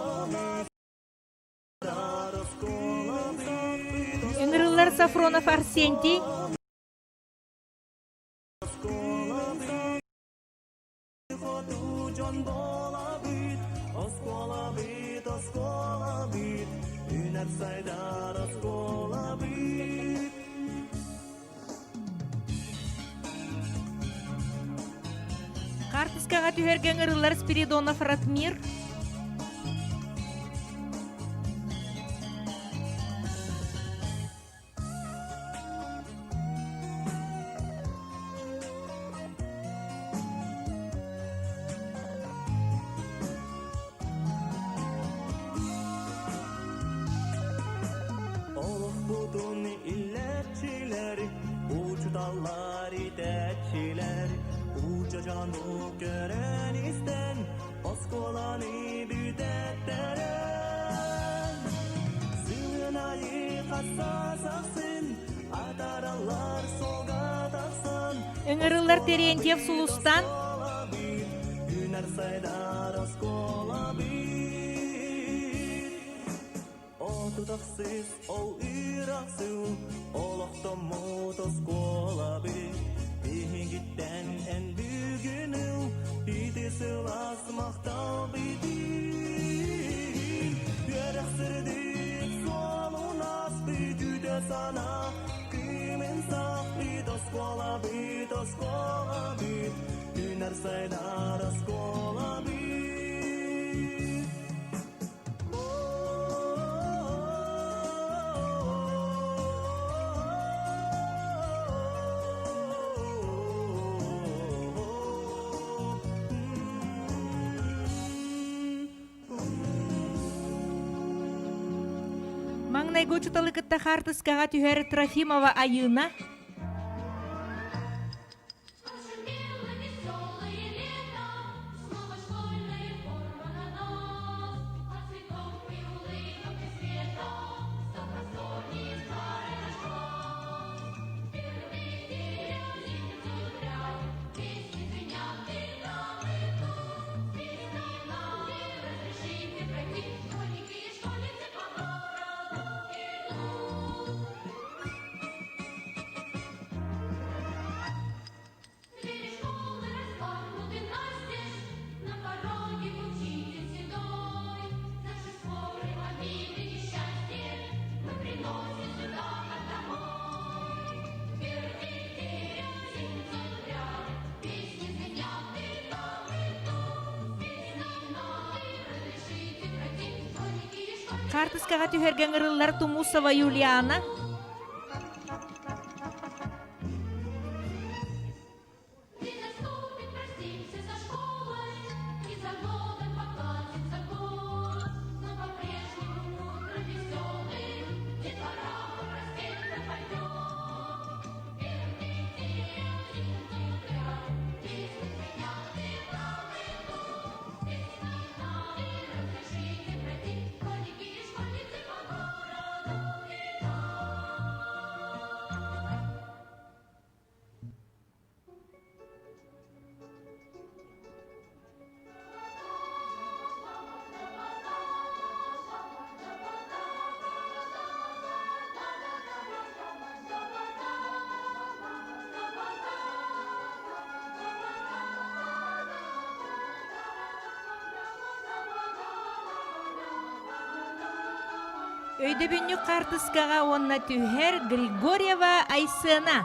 Ыңырылар Сафронов Арсентий. Хоту жон бола бит Оскола бит Үнер сайдар оскола бит Картыскаға түһерген ырылар Спиридонов Ратмир. Олық бұдын иллетчилер Uçutallar итетчилер Uça canı gören isten Oskolanı bütettiren Sığınayı kassasasın Atarallar solga taksan Ыңырылар Терентьев Сулустан. Үнер сайдар оскола бит Отутақсыз ол ирақсыз Олақтамут оскола бит Бігіттен ән бүгіні Биті сылас мақтал битін Өрәқсірдік солын ас бүтүді сана Күмін сақ бит оскола бит Үнер сайдар оскола бит Маңнайго чуталыкытта Хартыскаға түһер Трофимова Айына. Хартыскаға түһерген ырыллар Тумусова Юлиана. Өйді бүнні Хартыскаға онна түһер Григорьева Айсына.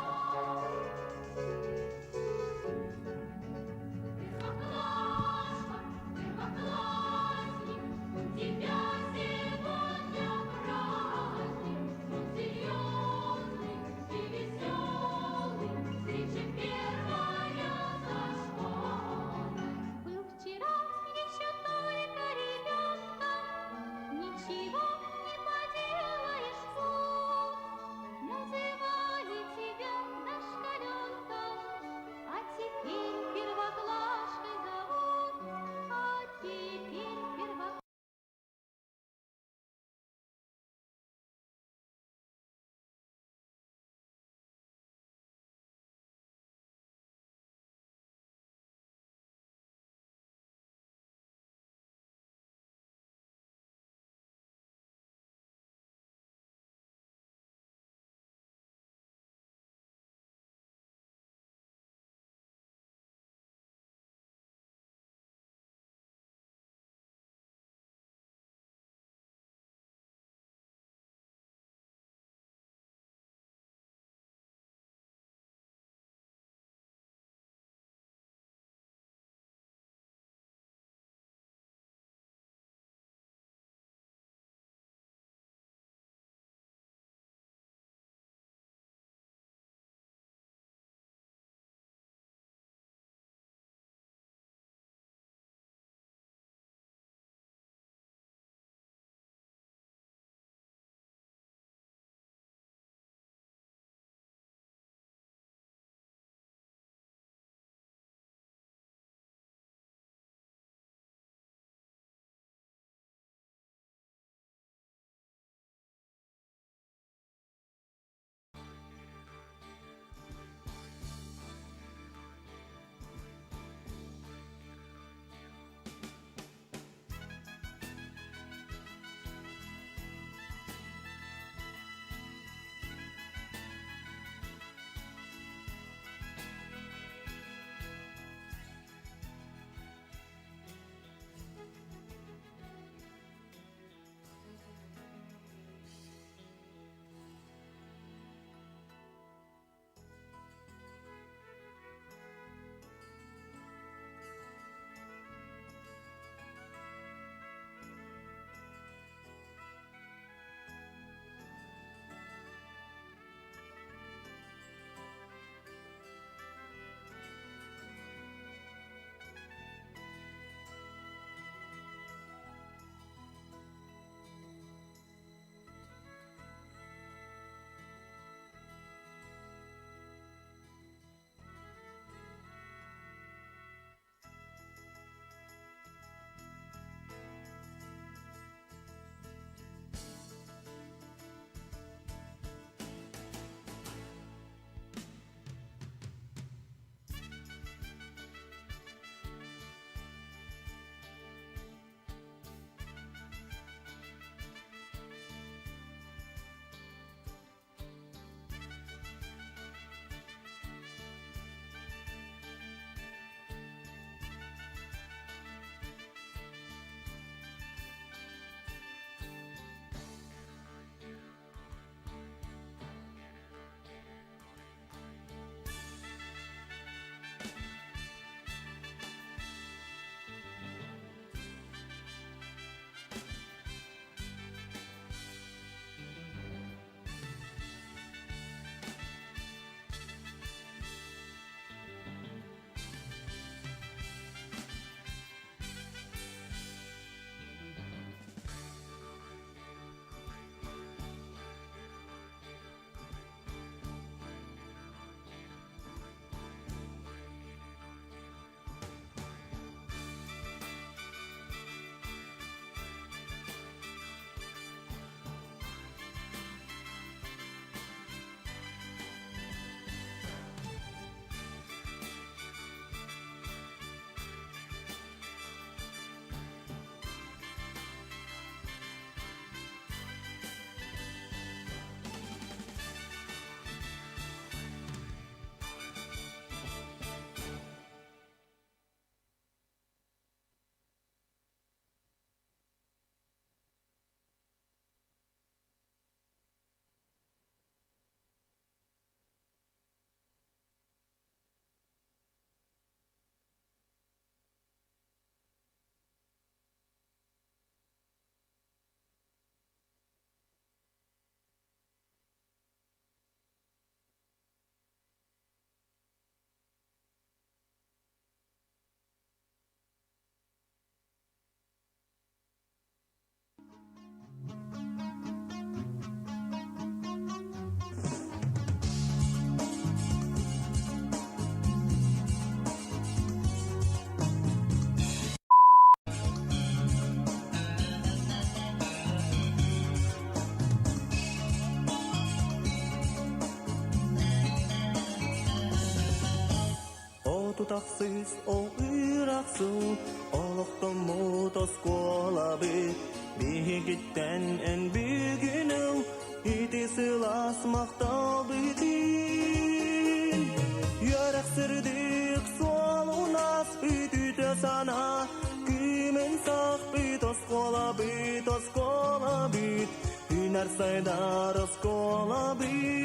Был вчера еще только ребенком, ничего не поделаешь, называли тебя тутақсыз ол үйрақсу, олықтың мұтас қолабы, бейгіттен ән бүйгіну, итесі ласмақтал бүйдін. Йөрәксірдік сол унас үтіті сана, күймен сақ бүйт ос қола бүйт, үнәр сайдар ос қола бүйт.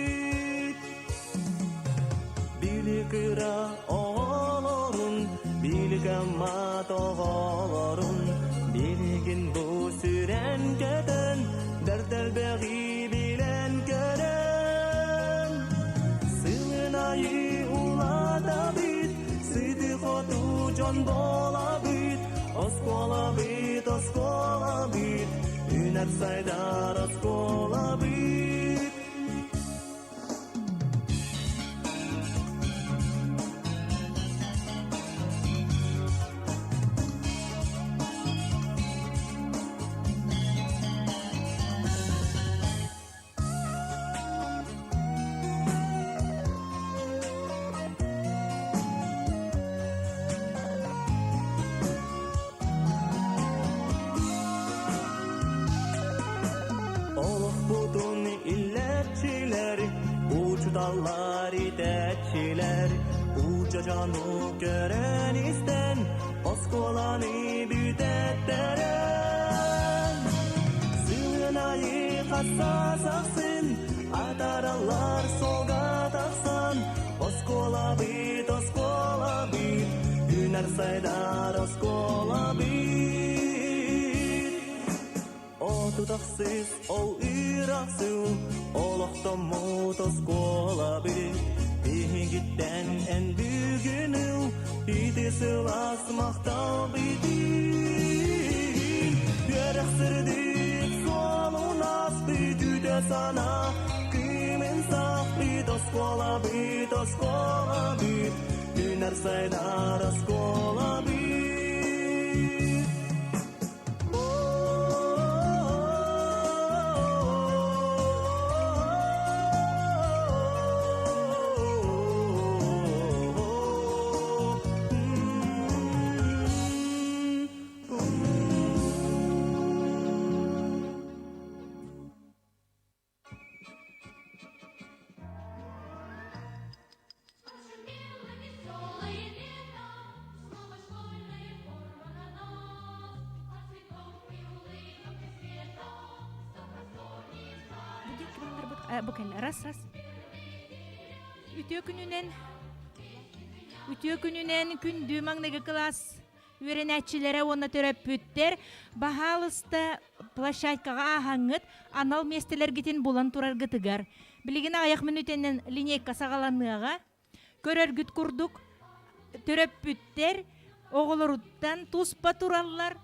Bilikira oğlorun, bilik ammat oğlorun, biligin bu süren keten, dertel beği bilen keren. Sığın ayı ulada bit, sidi khotu can bola bit, oskola bit, üner saydar oskola bit. Dallar iteçiler, uca canı gören isten, oskolanı bütetteren. Sığınayı kassa saksın, atarallar solga taksan, oskola bit, üner saydar oskola bit. O tutaksız, o iraksız, Олықтан мұтас қола бит, бейгіттен ән бүгіну, итесі ласмақтал битін. Берәксірдік солын ас бит, үте сана, күймен сақ бит, оскола бит, үнәр сайдар оскола бит. Раз. Үтө күнүнен күндү маңнеги класс үйренәтчиләре оны төрөп бүттер. Бахалыста площадкага ахаңыт, анал местелер гитин булан турар гытыгар. Билигине аяк минутенен линейка сагаланыга көрөргүт курдук, төрөп бүттер. Оголоруттан туспа тураллар.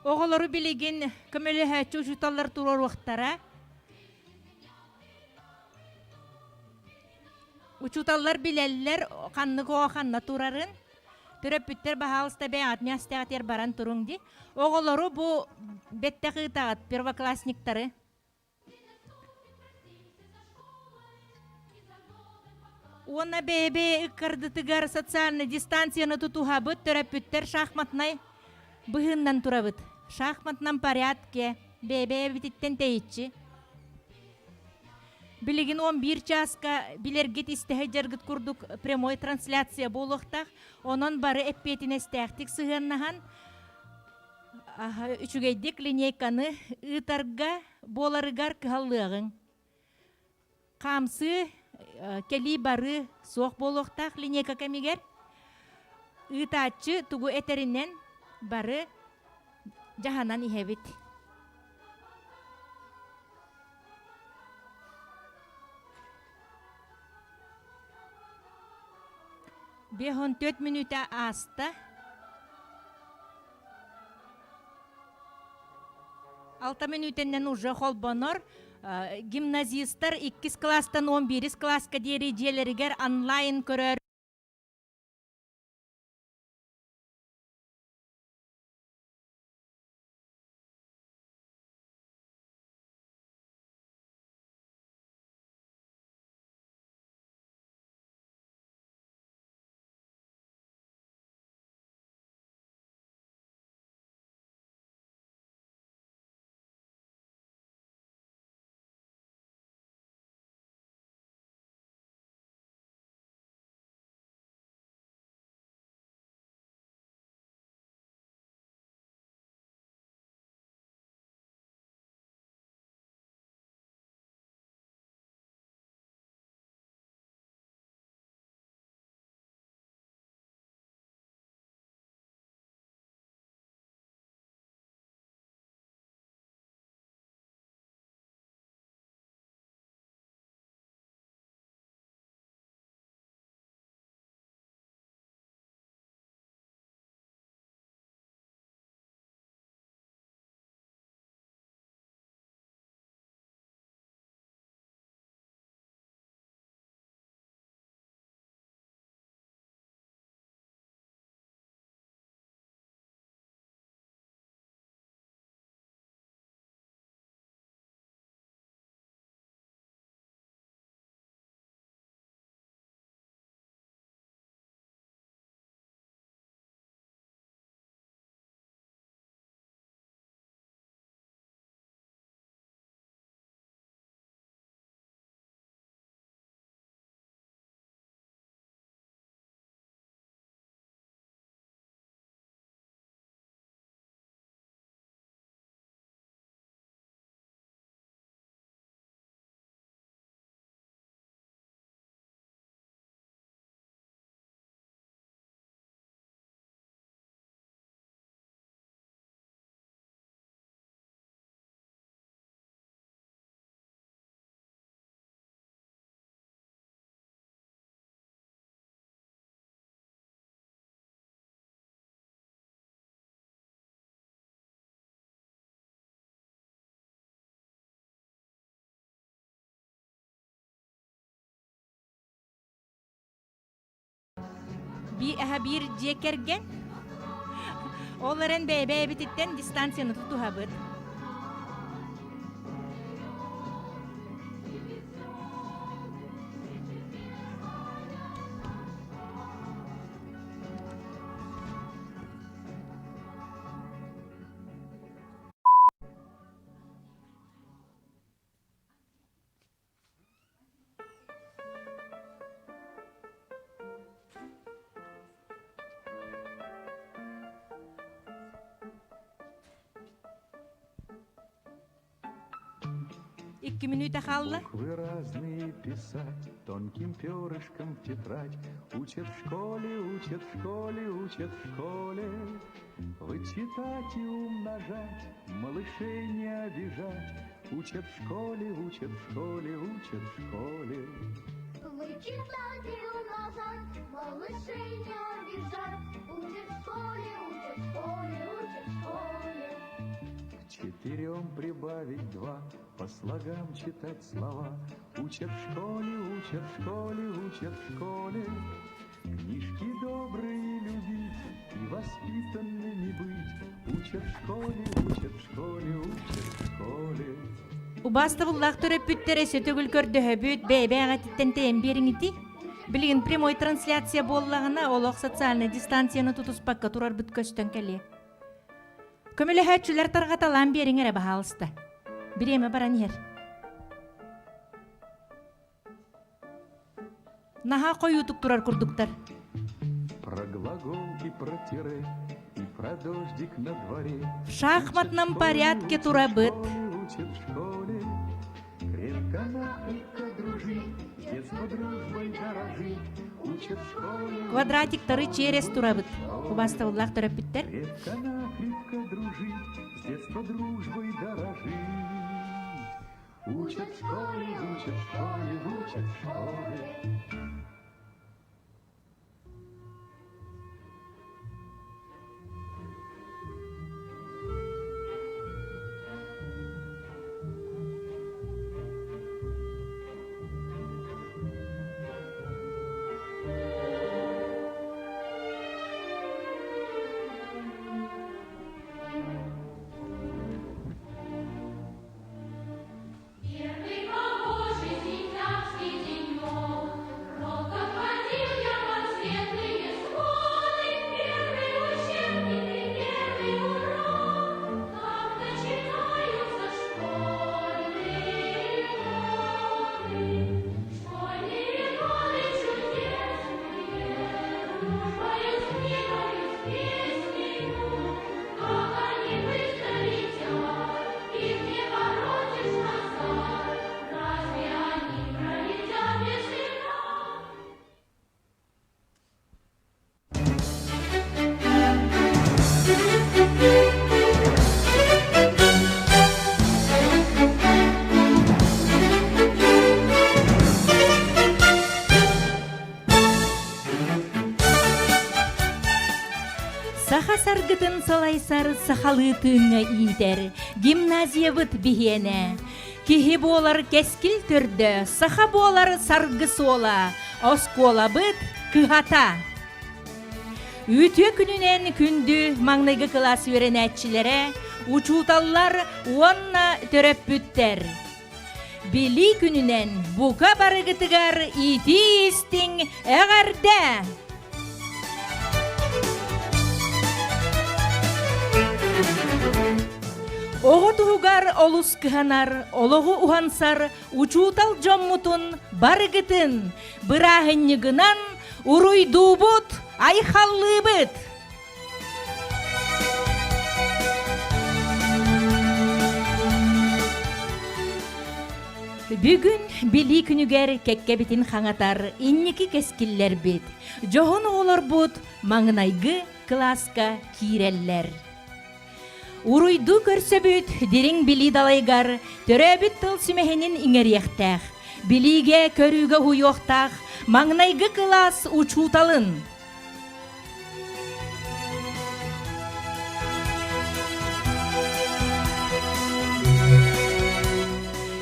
Оғылары білеген көмелі әтчі жұталар тұрар уақыттара. Учуталар білелілер қанны қоғанна тұрарын. Түріп бүттер бағалыста бәйат мәстәғатер баран тұрыңды. Оғылары бұл бетті қытағат первоклассниктары. Оны бәйбе үккардытыгар социальный дистанцияны тұтуға бұд түріп бүттер шахматнай бұғыннан тұра бұд. Шахматнан порядке, бәйбе бітіттен тәйітші. Білігін 11 часка білергет істіғі жарғыт күрдік прямой трансляция болуқтақ. Онын бары әппетіне стәқтік сығаннаған. Үчігейдік линейканы ұтарға боларығар кығалығын. Қамсы кәлі бары соқ болуқтақ линейка кәмегер. Ұтачы тұғы әтерінен бары Jahanan ihebit. Behon 4 minuta asta. 6 minutenden уже холбонор. Gimnazistlar 2 klassdan 11 klasska derejeleriger online көрөр. Bir cekergen. Оларын бәйбәй бітіттен дистанцияны тұтуға бұд. Икки минута қалды. Буквы разные писать тонким перышком в тетрадь. Учат в школе, учат в школе, учат в школе. Вычитать и умножать, малышей не обижать. Учат в школе, учат в школе, учат в школе. Вычитать и умножать, малышей не обижать. Учат в школе, учат в школе, учат в школе. К 4 прибавить 2, по слогам читать слова. Учат в школе, учат в школе, учат в школе. Книжки добрые любить и воспитанными быть. Учат в школе, учат в школе, учат в школе. Убаста бұллақ түріп бүттері сөтігіл көрді өбіт бәйбәға тіттен тәйін беріңіті. Білігін прямой трансляция боллағына олық социальный дистанцияны тұтыспаққа тұрар бүт көстен кәлі. Көмілі хөтчілер тарғаталан беріңері бағалысты. Біреме баран ер. Наха қойутық тұрар күрдіктар. Про глагол и про тире, и про дождик на дворе. В шахматном порядке тура быт. Учат в школе, крепко накрепко дружить, с детства дружбой дорожить. Учат в школе, Квадратиктары через тура быт. Убаста бұллақ түріп бүттер. крепко накрепко дружить, с детства дружбой дорожить. Учат в школе, учат в школе, учат в школе. Первый похожий сентябрьский денек, робко ходил я под светлые своды. Первый учебник и первый урок, как начинаются школьные годы. Школьные годы чудесные, дружбою с книгою, с песнею, как они быстро летят, их не воротишь назад. Разве они пролетят без следа? Саха саргытын салайсар сахалы тыңа идер. Гимназия быт бихене. Кихи болар кескил түрді, саха болар саргы сола. Оскола быт кыхата. Үтө күнінен күнді маңнайгы класс верен әтчілері, учуталлар уанна төрөп бүттер. Били күнінен бука барыгытыгар ити истің әғарда. Оғы туғар олус кыханар, олығы ухансар, учутал жоммутун барыгытын, бырағыннығынан уруйду бұт, айхаллы бұт. Бүгін били күнігер кәкке бітін қаңатар, иннекі кескілер бит. Жоғын олар бұт, маңынайгы класска киреллер. Уруйду көрсө бүт, дерің били далайгар, төрөбіт тыл сүмехенін иңерияқтақ. Билиге көрүүгө хуйоқтақ, маңнайгы класс учуталын.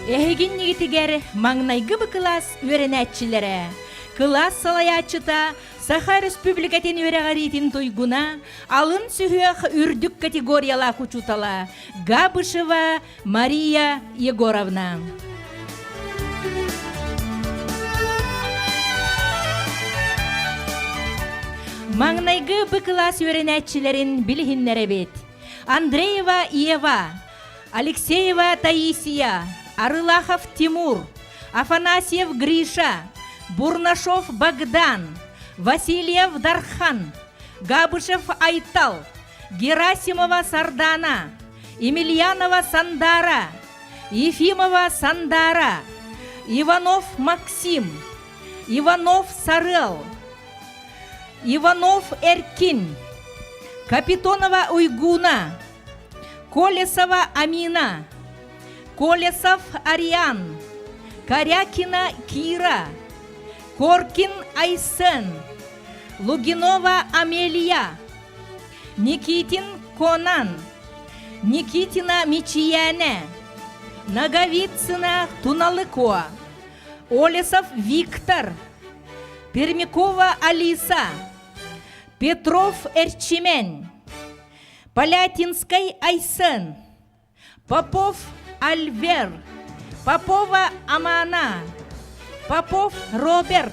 Эхегин нигитигер маңнайгы бы класс өрен әтчілері. Класс салаячыта Саха Республикатын өрәғаритин тойгуна алын сүхіяқ үрдік категорияла кучутала Габышева Мария Егоровна. Маңнайгы бықылас өренәтчілерін білігіннері бет. Андреева Ева, Алексеева Таисия, Арылахов Тимур, Афанасьев Гриша, Бурнашов Богдан, Васильев Дархан, Габышев Айтал, Герасимова Сардана, Емельянова Сандара, Ефимова Сандара, Иванов Максим, Иванов Сарел, Иванов Эркин, Капитонова Уйгуна, Колесова Амина, Колесов Ариан, Корякина Кира, Коркин Айсен, Лугинова Амелия, Никитин Конан, Никитина Мичияне, Наговицына Туналыко, Олесов Виктор, Пермякова Алиса, Петров Эрчимен, Полятинской Айсен, Попов Альвер, Попова Амана, Попов Роберт,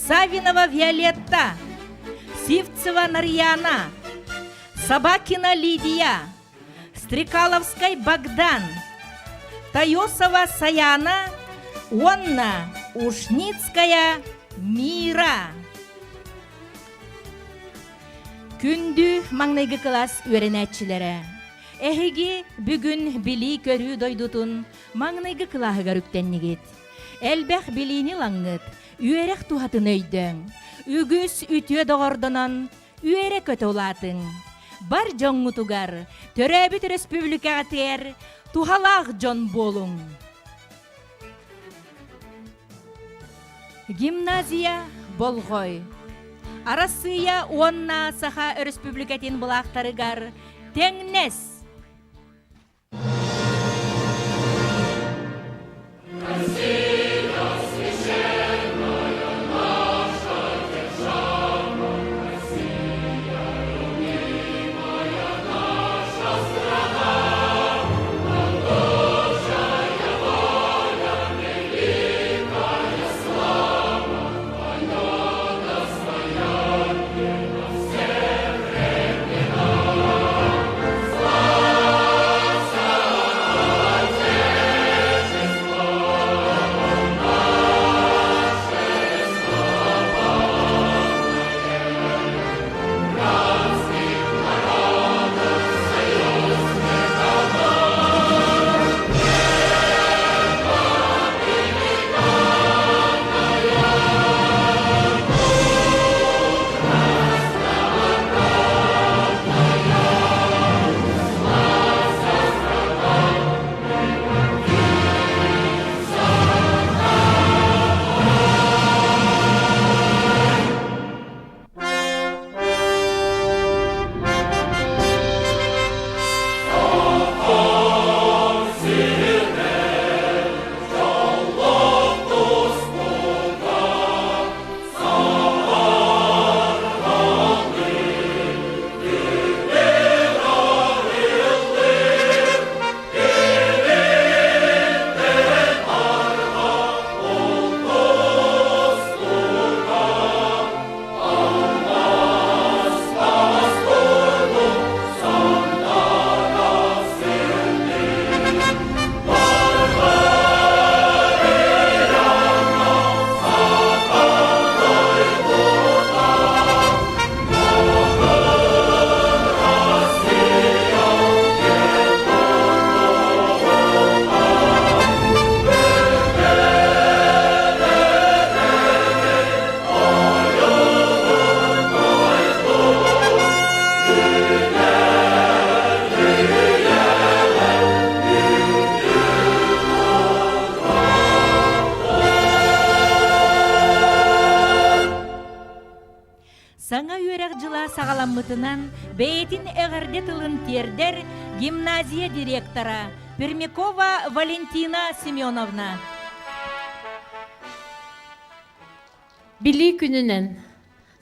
Савинова Виолетта, Сивцева Нарьяна, Собакина Лидия, Стрекаловской Богдан, Тайосова Саяна, Онна Ушницкая Мира. Күнді маңнайгы класс өренәтчілері. Әхеге бүгін білі көрі дойдутын маңнайгы клағыға рүктеннігет. Әлбәқ біліні лаңғыт, үйерек туғатын өйдің. Үгіз үтіе доғырдынан үйерек өті олатын. Бар жоңғы туғар, төрәбіт республикаға тер, туғалақ жон болың. Гимназия болғой. Арасыя онна Саха Республикатын бұлақтарығар тәңнес. Саңа үйерек жыла сағаламмытынан бәйтін әғірде тылын тердер гимназия директора Пермякова Валентина Семеновна. Били күнінен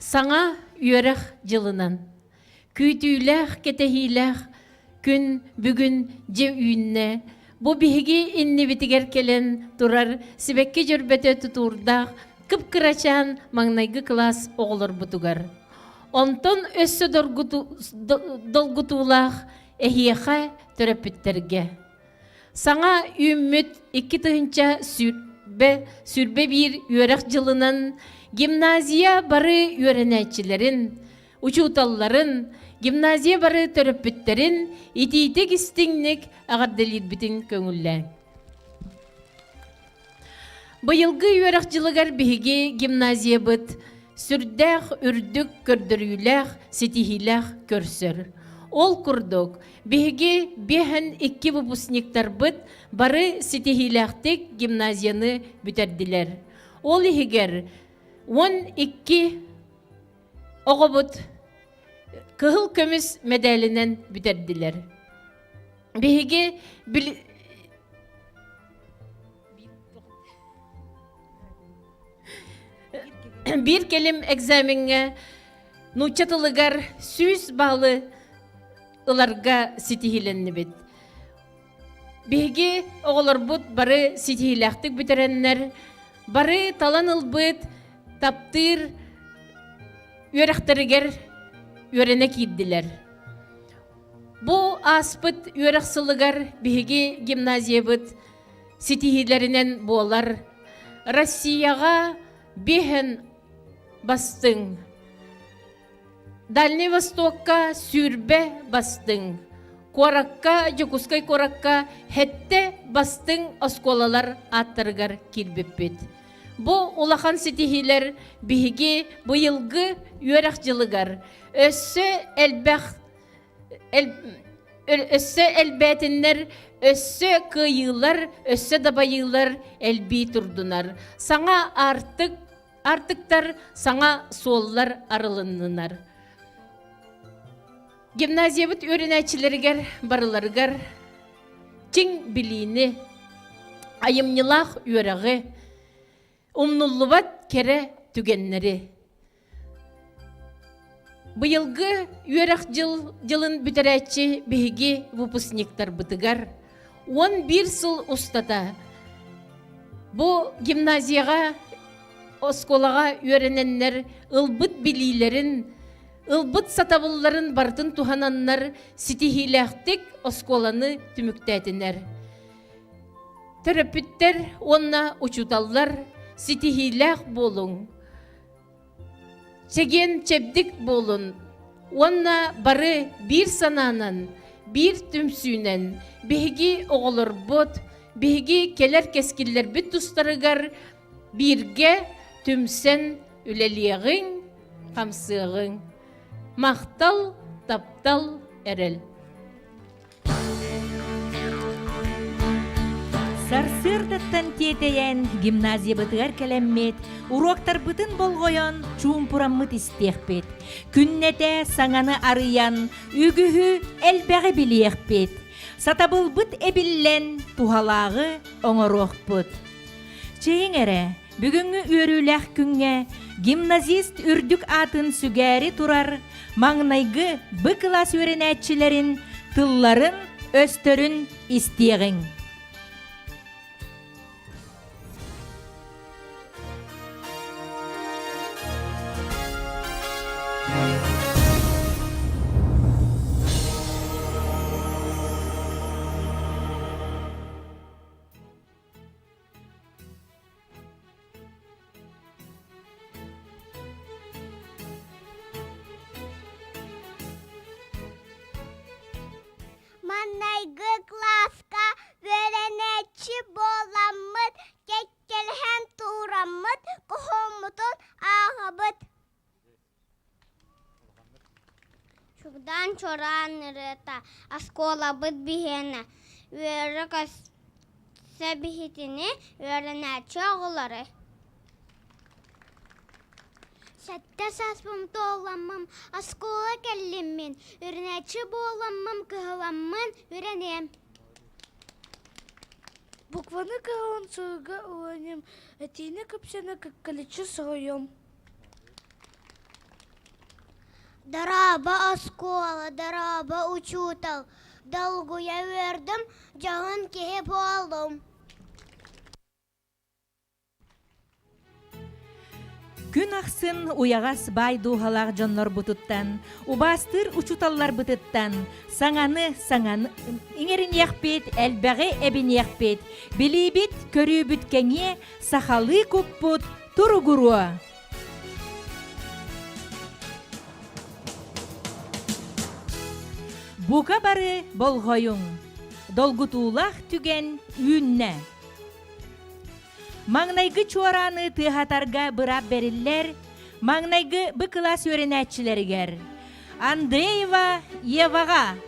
саңа үйерек жылынан. Күйтүйләх кетехиләх күн бүгін же үйінне. Бу биһиги инни битигер келен турар сибекке жөрбете тутурдах кыпкырачан маңнайгы класс оғылыр бутугар. Онтон өссө долгутулах эхиеха төрөпүттерге. Саңа үммүт 2 тыгынча сүрбе бир үйерек жылынан гимназия бары үйренәчилерин, учуталларын, гимназия бары төрөпүттерин итийтек истиңник ағарделит битин көңүллән. Быйылгы үйерек жылыгар биһиги гимназия быт сүрдәх үрдүк көрдөрүйләх сетихиләх көрсөр. Ол курдук биһиги 2 выпускниктар быт бары сетихиләхтек гимназияны бүтәрдиләр. Ол ихигер 12 оғобут кыһыл көмүс медалинен бүтәрдиләр. Биһиги bir келим экзаменге нучатылыгар сүз балы ыларга ситихиленни бит. Биһиги оғылар бут бары ситихиләхтик бүтереннер, бары талан ылбыт таптыр үйрәхтәргер үйрәнә киддиләр. Бу аспыт үйрәхсылыгар биһиги гимназия бит ситихиләреннән болар. Россияга бихен бастың. Дальний Востокка сүрбе бастың. Коракка, Жокускай коракка хетте бастың осколалар аттыргар килбеппет. Бу улахан сетихилер биһиги быйылгы үйрәк жылыгар. Өссө элбәтиннер, өссө кыйылар, өссө дабайылар элби турдунар. Саңа артыктар, саңа соллар арылыннар. Гимназия бит өренәчилергер барыларгар тиң билини айымнылах үйрәге умнуллубат кере түгеннери. Быйылгы үйрәк жылын бүтерәчи биһиги выпускниктар бытыгар 11 сыл устата. Бу гимназияга осколага үйрененнер ылбыт билилерин, ылбыт сатабылларын бартын тухананнар ситихиләхтик осколаны түмүктәтинер. Терапевттер онна учуталлар ситихиләх болуң. Чеген чебдик болун. Онна бары bir сананан, bir түмсүнен, биһиги оғылыр бот, биһиги келер кескиллер бит тустарыгар, бирге түмсен үлелиягың, қамсығың. Мақтал, таптал, әрел. Сарсырдаттан тетейен гимназия бытыгар келеммет, уроктар бытын болғойон чуумпураммыт истеқпет. Күннете саңаны арыян, үгіхі әлбәғі білеқпет. Сатабыл быт әбіллен тухалағы оңыроқпыт. Чейін әрі, бүгінгі өріләқ күнге гимназист үрдік атын сүгәрі турар, маңнайғы бұ класс өренәтчілерін, тылларын, өстөрін истеғің. Маннайгы класска веренечи боламмыт, кеккелхен тураммыт, кухоммутун ағабыт. Шугдан чоран рыта, аскола быт бихене, верекас себихитини веренечи оғылары. Сәтті саспым тоғламым, аскола келлеммен, үрнәчі боламым, кығыламмын, үренем. Букваны кығылын сұйға ұланем, әтейні көпсені көккілічі сұғайым. Дараба оскола, дараба учутал. Долгуя вердім, жағын кеге болдым. Күн ақсын уягас бай духалақ жонлар бұтыттан, убастыр учуталлар бұтыттан, саңаны, иңерін яқпет, әлбәғі әбін яқпет, білейбет, көрі бүткәңе, сақалы көппұт, тұруғыруа. Бука бары болғойың, долгутулақ түген үйінне. Маңнайгы чуараны тыхатарға бұрап берілер, маңнайгы бұ класс өренәтчілергер. Андреева Еваға,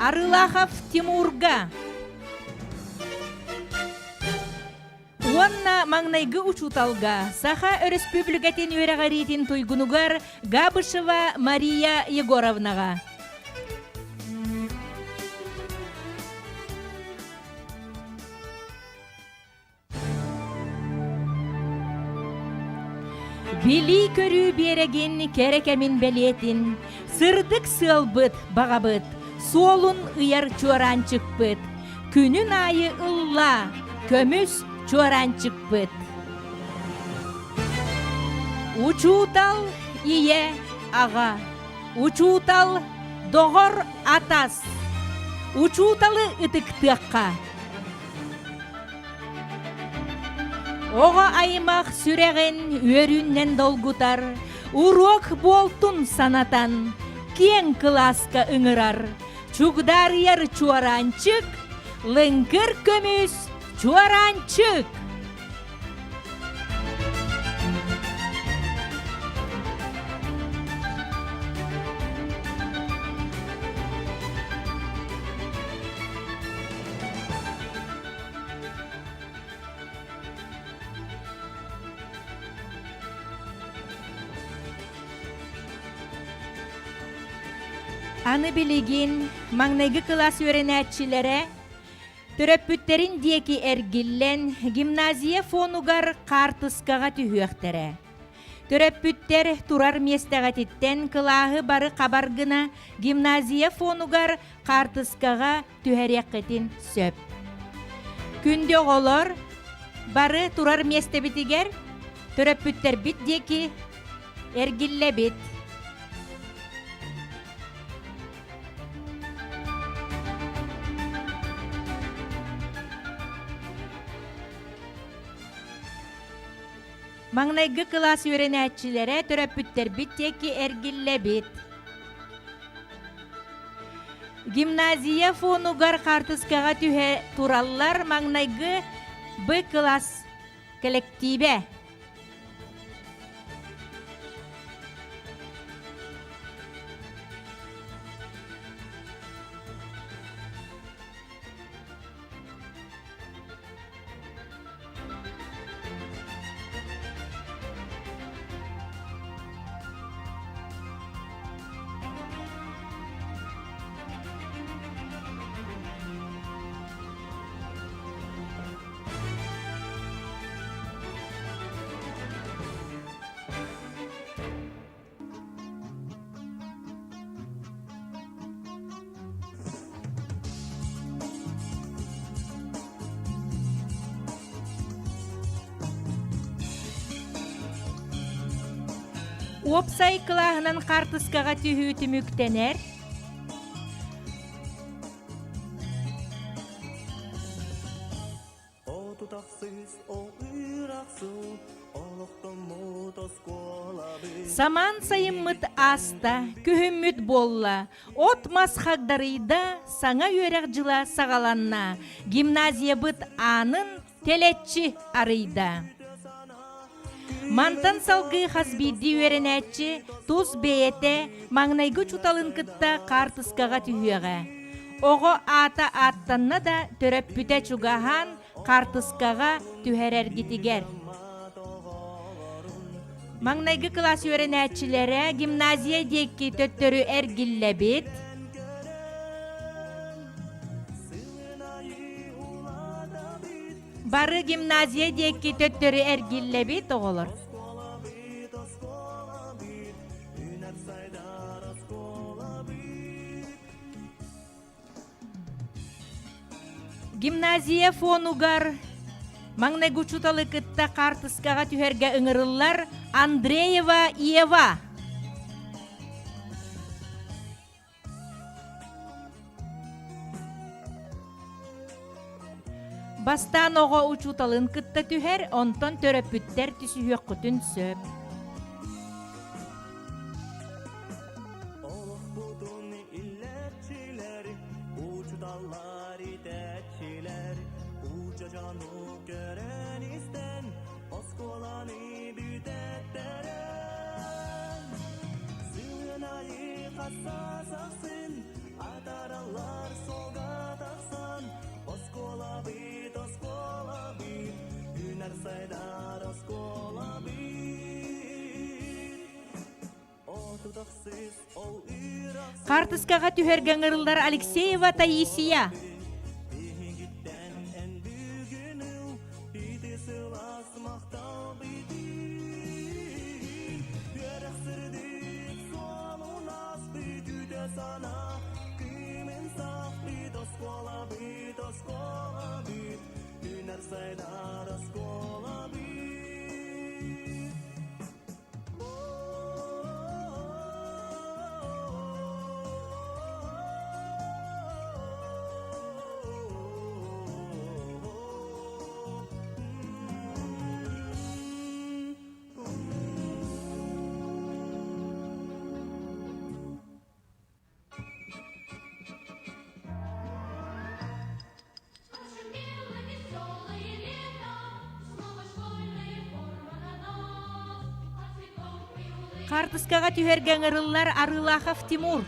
Арылахов Тимурға, Уанна маңнайгы учуталга, Саха Республикатын өрәғаритин туйгунугар Габышева Мария Егоровнаға. Били көрі береген керекемін бәлетін, сырдық сылбыт бағабыт, солын ұяр чуаранчық быт, күнін айы ұлла, көміс чуаранчық быт. Учутал ие аға, учутал доғыр атас, учуталы ұтықтыққа. Оға аймақ сүреген өріннен долгутар, урок болтун санатан, кен класска ыңырар, чугдар ер чуаранчык, лыңкыр көміс чуаранчык. Аны білеген маңнайгы класс өренәтчілері төрөппүттерін деки әргіллен гимназия фонугар қартыскаға түйіқтірі. Төрөппүттер турар местаға теттен кылағы бары қабаргына гимназия фонугар қартыскаға түйәрекетін сөп. Күнде олар бары турар месті бітігер төрөппүттер бит деки әргілле бит. Маңнайгы класс өренәтчілері төрөппүттер биттеки әргілі бит. Гимназия фонугар қартыскаға түйе тураллар маңнайгы Б класс коллективе. Опсай кылағынан қартыскаға түйі мүктенер. Саман сайыммыт аста, күхімміт болла, от масхагдарыйда саңа өрек жыла сағаланна, гимназия бұт анын телетчі арыйда. Мантан салгы хасбиди өренәтчі туз бейете маңнайгы чуталын кытта қартыскаға түйеға. Оғы ата аттанна да төрөп бүте чугахан қартыскаға түйерер гитигер. Маңнайгы класс өренәтчілері гимназия декки төттөрі әргілі бет. Бары гимназия декки төттөрі әргілі бет оғылыр. Гимназия фонугар маңнагучуталы кытта картыскага түһәргә ыңырыллар Андреева Ева. Бастан оға учуталын кытта түһәр, онтон төрөпүттер түсүһөк күтүн сөп. Олық бұтын илләтчілер, ұчуталар итәтчілер, ұча-жану көрән істен, осколаны бүтәттерін. Сүйін айы қассасақсын, атаралар солға тақсан, оскола бит, үнәр сайдар оскола бит. Отудақсыз ол үйрақсыз, Картыскага түһәргә ыңырыллар Алексеева Таисия. бігіттен ән бүгіну, бітесі ласмақтал бітін. Берәқсірдік солу нас бүтүді сана, күймен сақ бит, оскола бит, үнәр сайдар оскола бит. Картыскага түһәргә ыңырыллар Арылахов Тимур.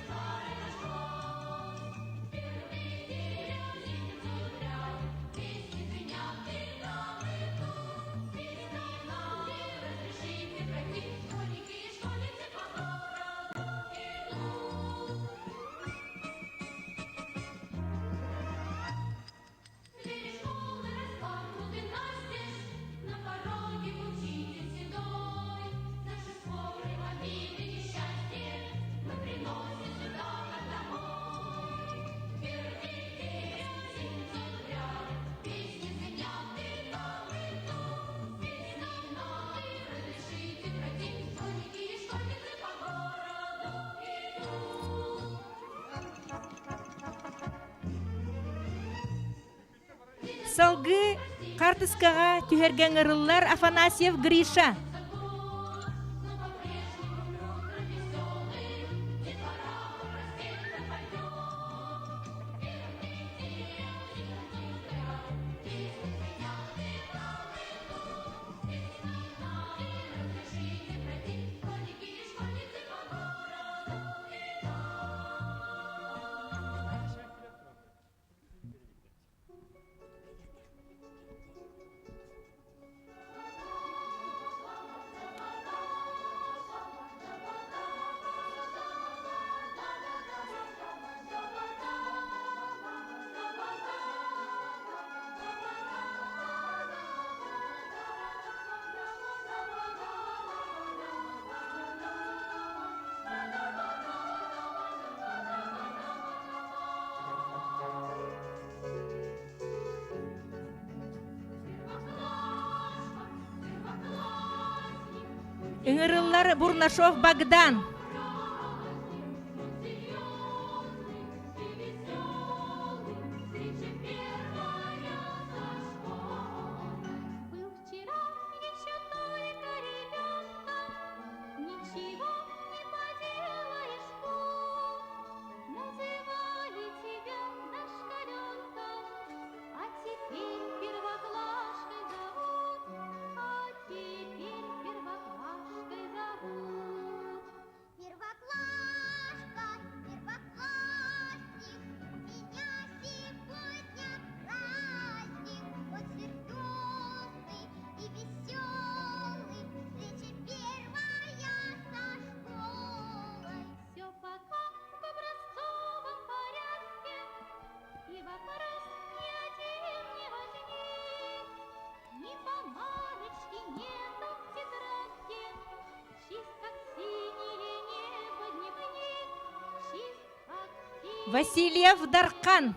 Салгы картыскага түһәргә ыңырыллар Афанасьев Гриша. Ыңырыллар Бурнашов Богдан. Васильев Дархан.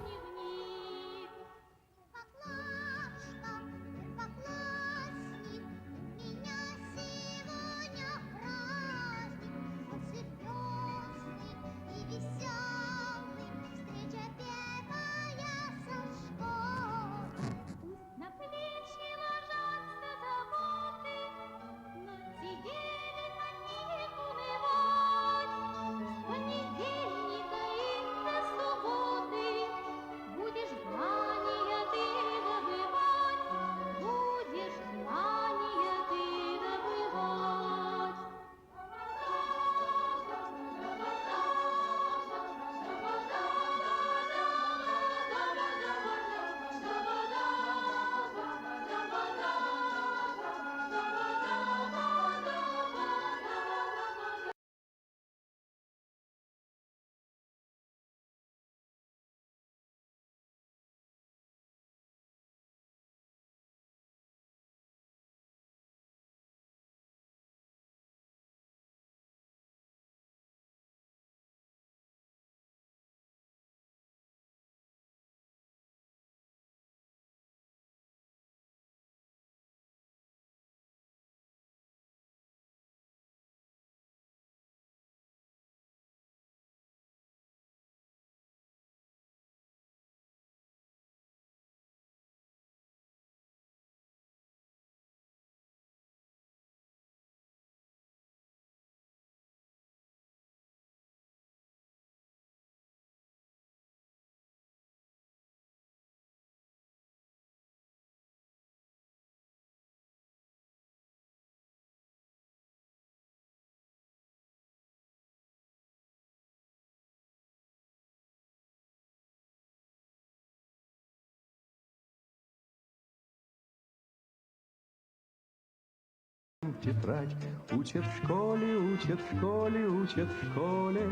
тетрадь. Учат в школе, учат в школе, учат в школе.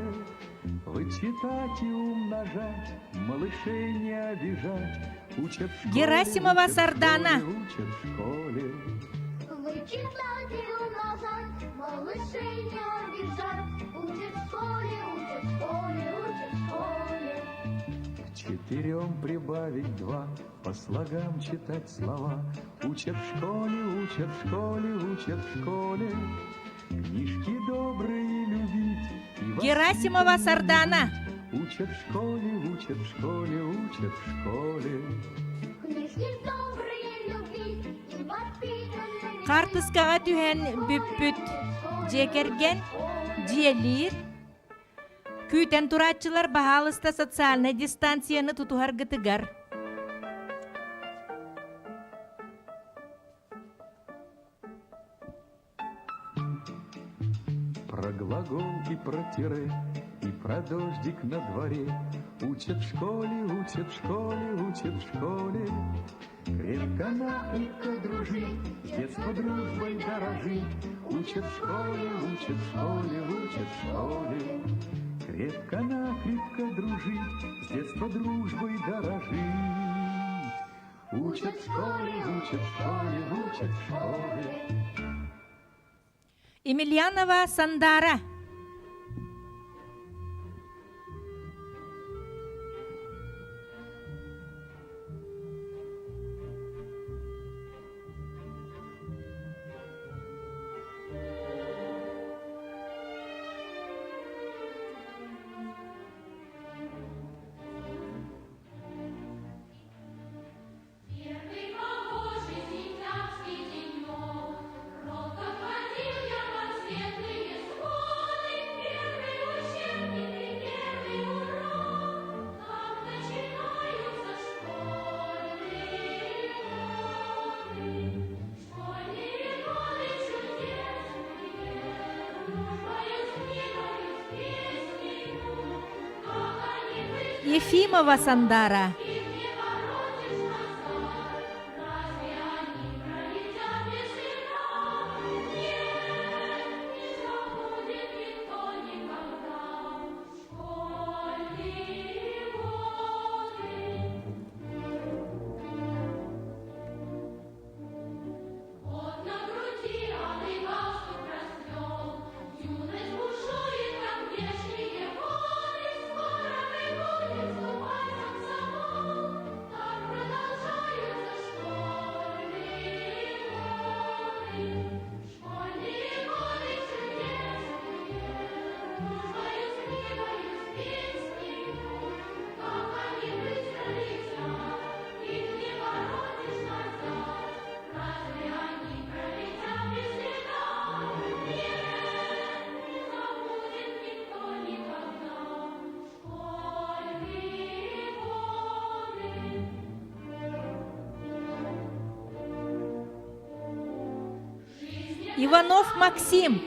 Вычитать и умножать, малышей не обижать. Учат в школе, Герасимова учат в Сардана. школе, учат в школе. Вычитать и умножать, малышей не обижать. Учат в школе, учат в школе, учат в школе. К 4 прибавить 2, по слогам читать слова. Учат в школе, учат в школе, учат в школе. Книжки добрые любить. И Герасимова воспитанные Сардана. любить. Учат в школе, учат в школе, учат в школе. Книжки добрые любить и воспитанные. Картыскаға түһен бүппүт жекерген жиелир. Күйтен туратчылар бахалыста социальный дистанцияны тутухар гытыгар. Про глагол и про тире, и про дождик на дворе. Учат в школе, учат в школе, учат в школе. Крепко-накрепко дружить, с детства дружбой дорожить. Учат в школе, учат в школе, учат в школе. Крепко-накрепко дружить, с детства дружбой дорожить. Учат в школе, учат в школе, учат в школе. Емельянова Сандара. Ефимова Сандара. Иванов Максим.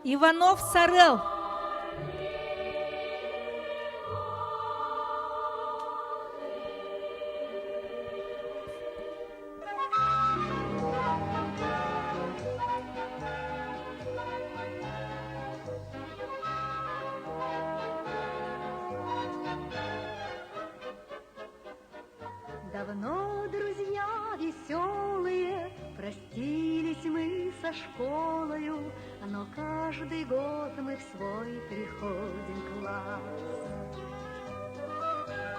Иванов Сарел. Давно, друзья веселые, простились мы со школою, но каждый год мы в свой приходим класс.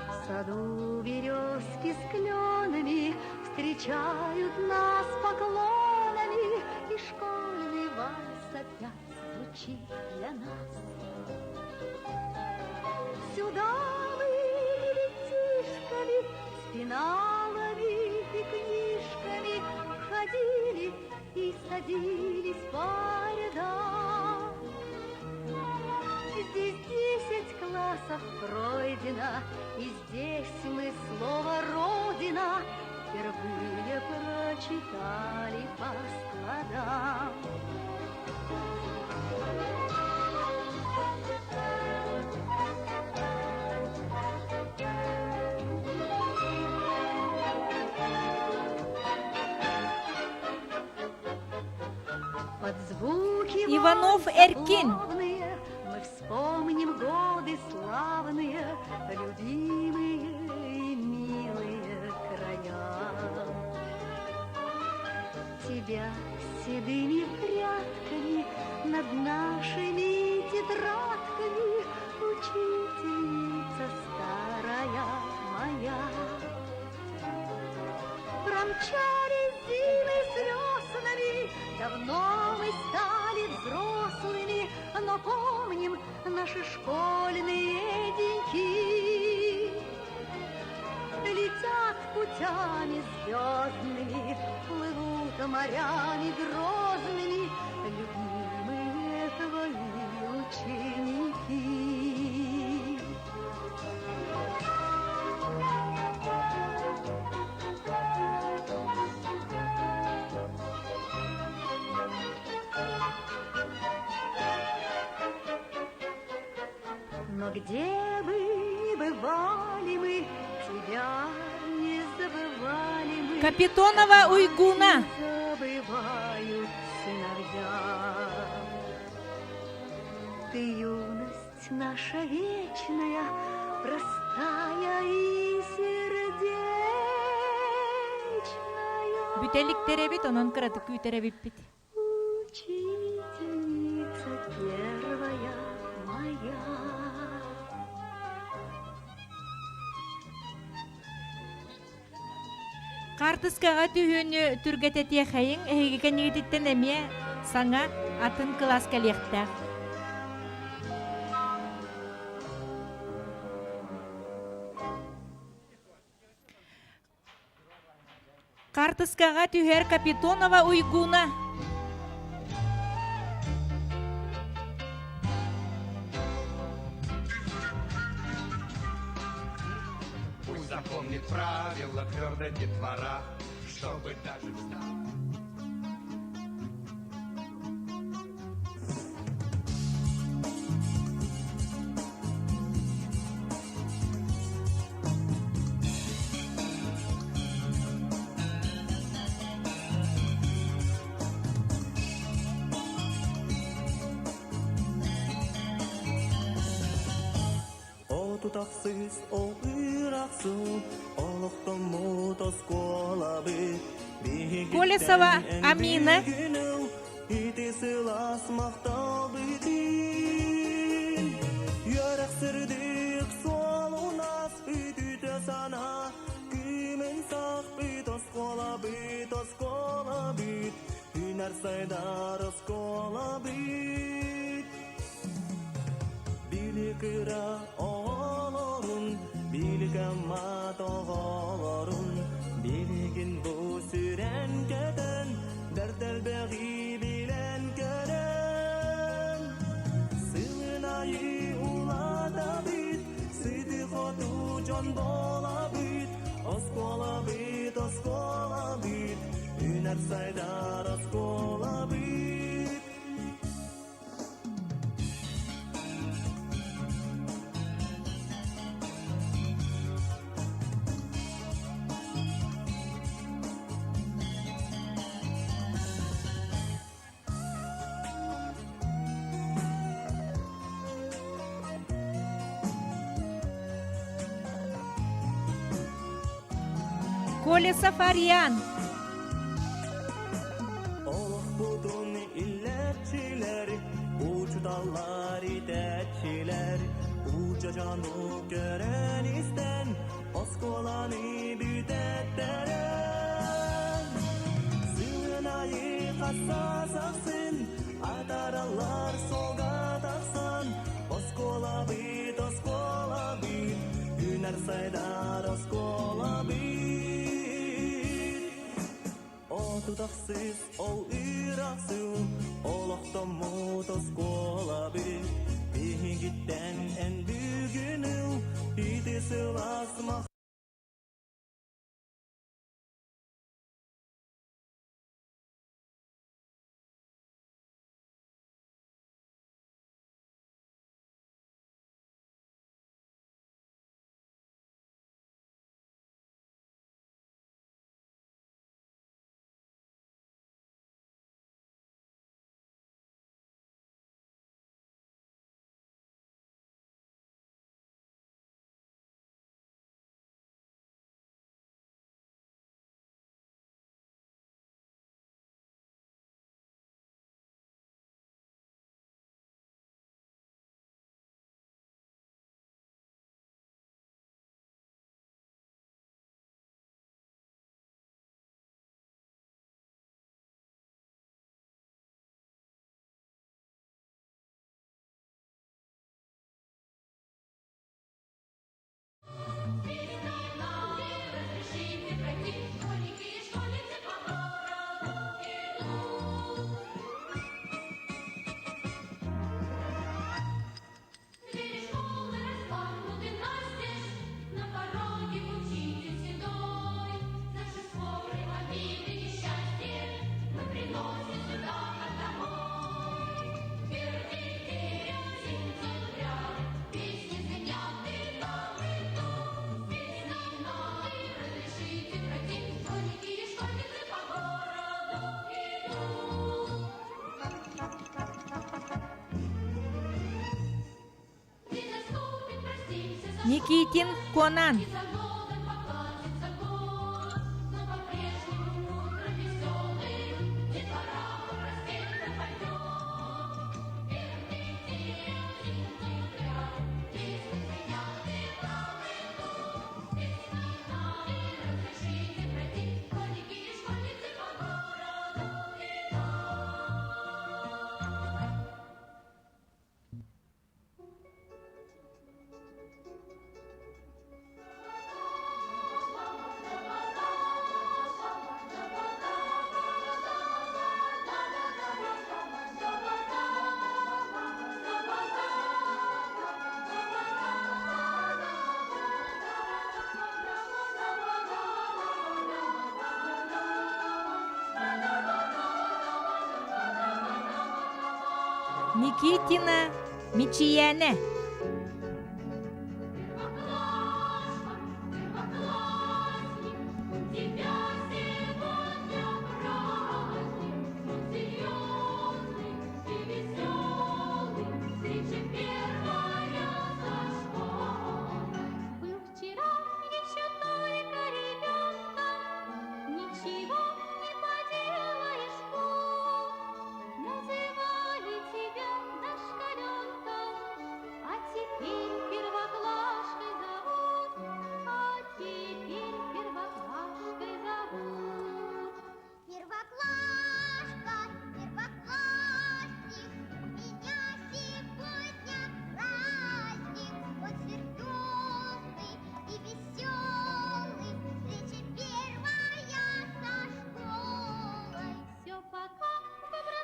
В саду березки с кленами встречают нас поклонами, и школьный вальс опять звучит для нас. Сюда мы ребятишками, с пеналами и книжками ходили и садились по рядам. Здесь 10 классов пройдено, и здесь мы слово «Родина» впервые прочитали по складам. Под звуки Иванов вальса Эркин. плавные мы вспомним годы славные, любимые и милые края. Тебя седыми прядками над нашими тетрадками, учительница старая моя. Промчались зимы с веснами, давно мы стали взрослыми, но помним наши школьные деньки. Летят путями звездными, плывут морями грозными, любимые твои ученики. Но где бы ни бывали мы, тебя не забывали мы. Капитонова Уйгуна. Забывают сыновья. Ты юность наша вечная, простая и сердечная. Бүтеликтеребит, онон кыраты күйтеребиппит. Учительница первая моя. Картыскаға түйіні түргәтәтия қайын, әйгекенегететтен әме саңа атын класска лектақ. Картыскаға түйер Капитонова Уйгуна. Пусть запомнит правила твердо детвора, чтобы даже встал. Tutaqsız, o ıraqsız, oluqdan mutas kolabit. Колесова Амина. İtisi lasmaqtal bitin. Yörək sirdik solunas, ütüte sana. Kimin saq bitos kolabit. Hüner saydarız kolabit. Bilikira oğlorun, bilikama toğolorun. Biligin bu süren keden, dertel beği bilen keden. Sığınayı ulada bit, sıdı kodu can bola bit. Oskola bit, üner saydar oskola bit. Коля Сафарьян. Олох будун illetçiler, uçu dallar itetçiler, uca canı gören isten, oskolanı bütetteren. Sığınayı hassas aksın, atarallar soga taksan, oskola bit, hüner saydar oskola bit. O tudaksız, ol iraksız, olaktan mutas kola bir. Bihigitten en büyüğünü, hidi sıvasmak. Никитин Конан. Никитина Мичияне.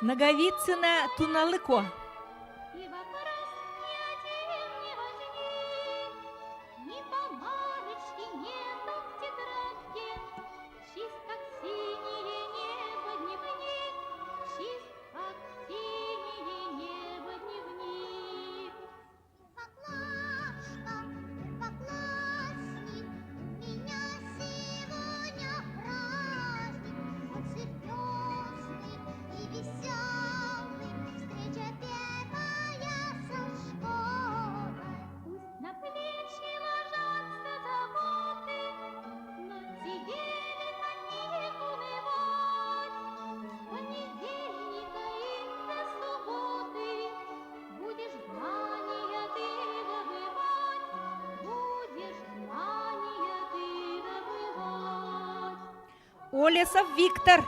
Наговицына Туналыко. Веселый, встреча первая. Олесов Виктор.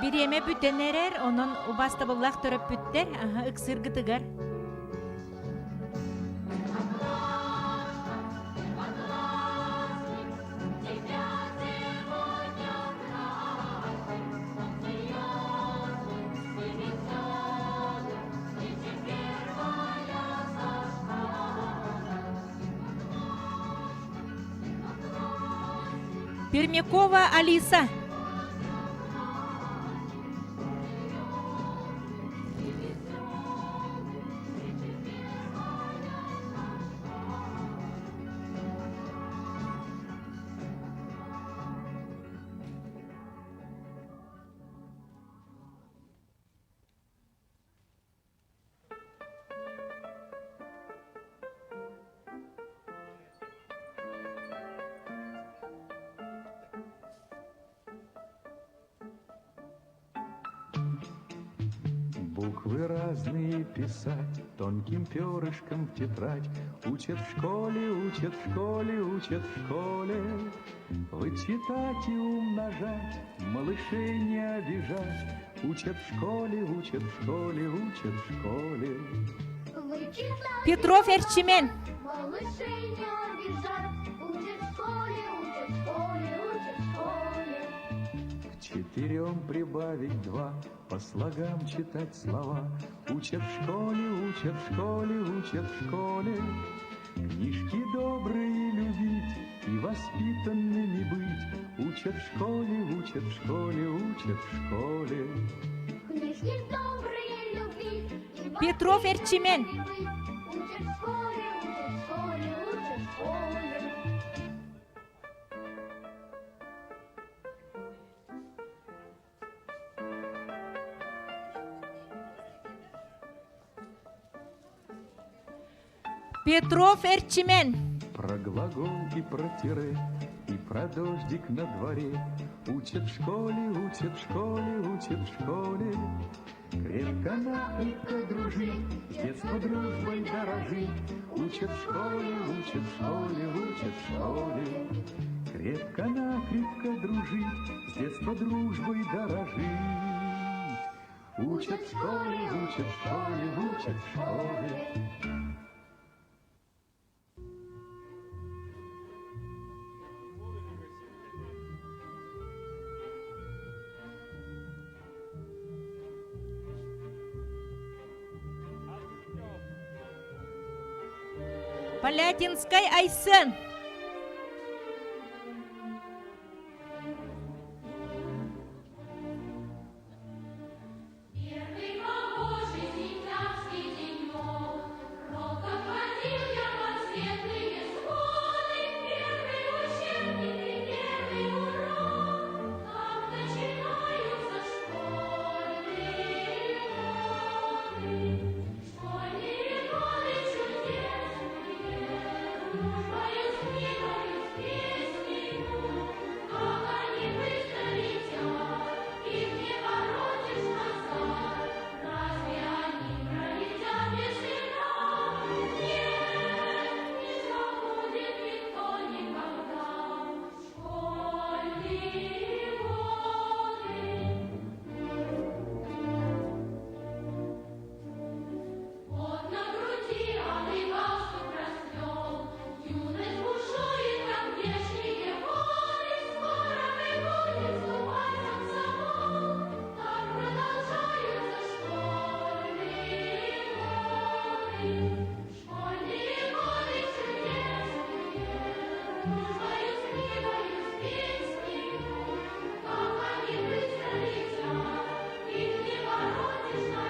Биреме бүтенерер, онон убаста буллах төрөп бүттер, ыксыргытыгар. Пермякова Алиса. Буквы разные писать тонким перышком в тетрадь. Учат в школе, учат в школе, учат в школе. Вычитать и умножать, малышей не обижать. Учат в школе, учат в школе, учат в школе. Петров Эрчимен. Малышей не обижать. Учат в школе, учат в школе, учат в школе. К 4 прибавить 2, по слогам читать слова. Учат в школе, учат в школе, учат в школе. Книжки добрые любить и воспитанными быть. Учат в школе, учат в школе, учат в школе. Книжки добрые любить и Петров Эрчимен. учат в школе, учат в школе, учат в школе. Петров Эрчимен. Про глагол и про тире, и про дождик на дворе. Учат в школе, учат в школе, учат в школе. Крепко-накрепко дружить, с детства дружбой дорожить. Учат в школе, учат в школе, учат в школе. Крепко-накрепко дружить, с детства дружбой дорожить. Учат в школе, учат в школе, учат в школе. Полятинской Айсен.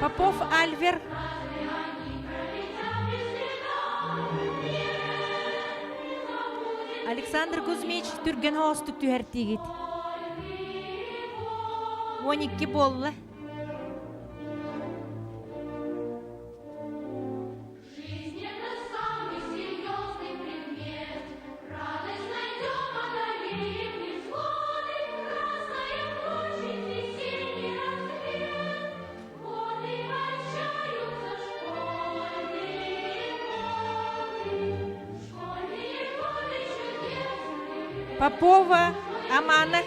Попов Альвер. Александр Кузьмич түрген хоостук түһәртигит. 12 болла. Попова Амана.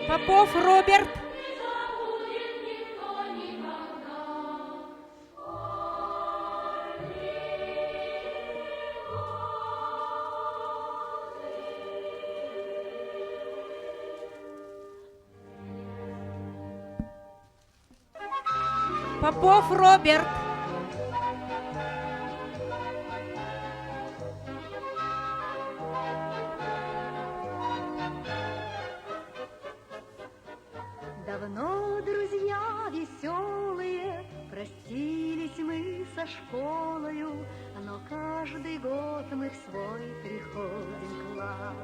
Попов Роберт. Попов Роберт. Давно, друзья веселые, простились мы со школою, но каждый год мы в свой приходим класс.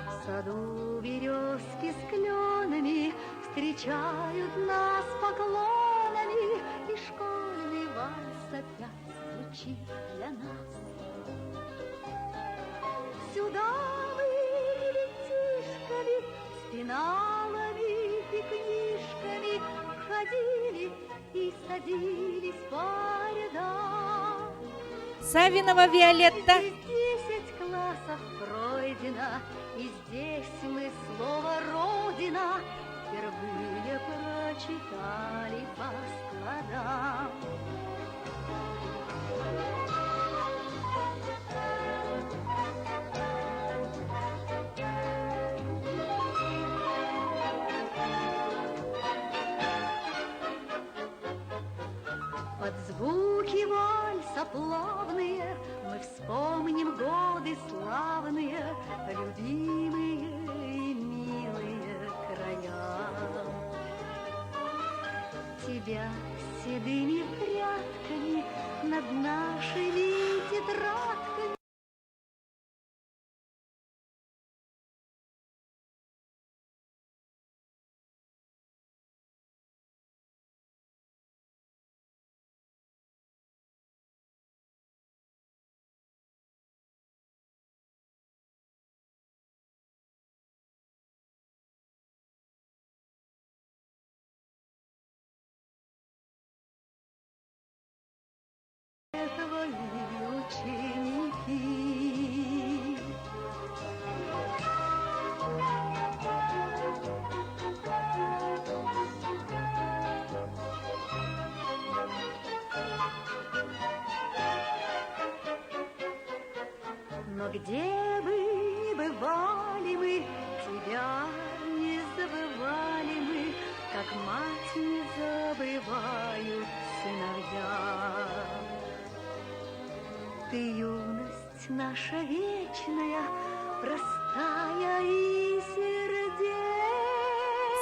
В саду березки с кленами встречают нас поклонами, и школьный вальс опять звучит для нас. Сюда мы ребятишками, с пеналами и книжками ходили и садились по рядам. Савинова Виолетта. Здесь 10 классов пройдено, и здесь мы слово «Родина» впервые прочитали по складам. Под звуки вальса плавные мы вспомним годы славные, любимые и милые края. Тебя седыми прядками над нашими тетрадками твои ученики. Но где бы ни бывали мы, тебя не забывали мы, как мать не забывают сыновья. Ты юность наша вечная, простая и сердечная.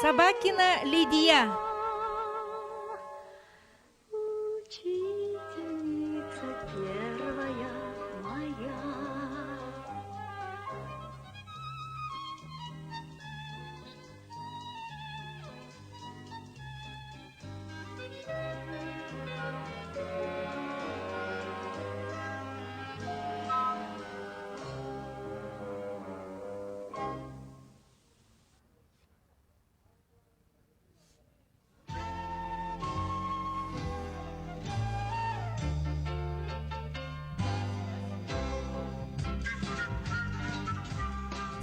Собакина Лидия. Учительница первая моя.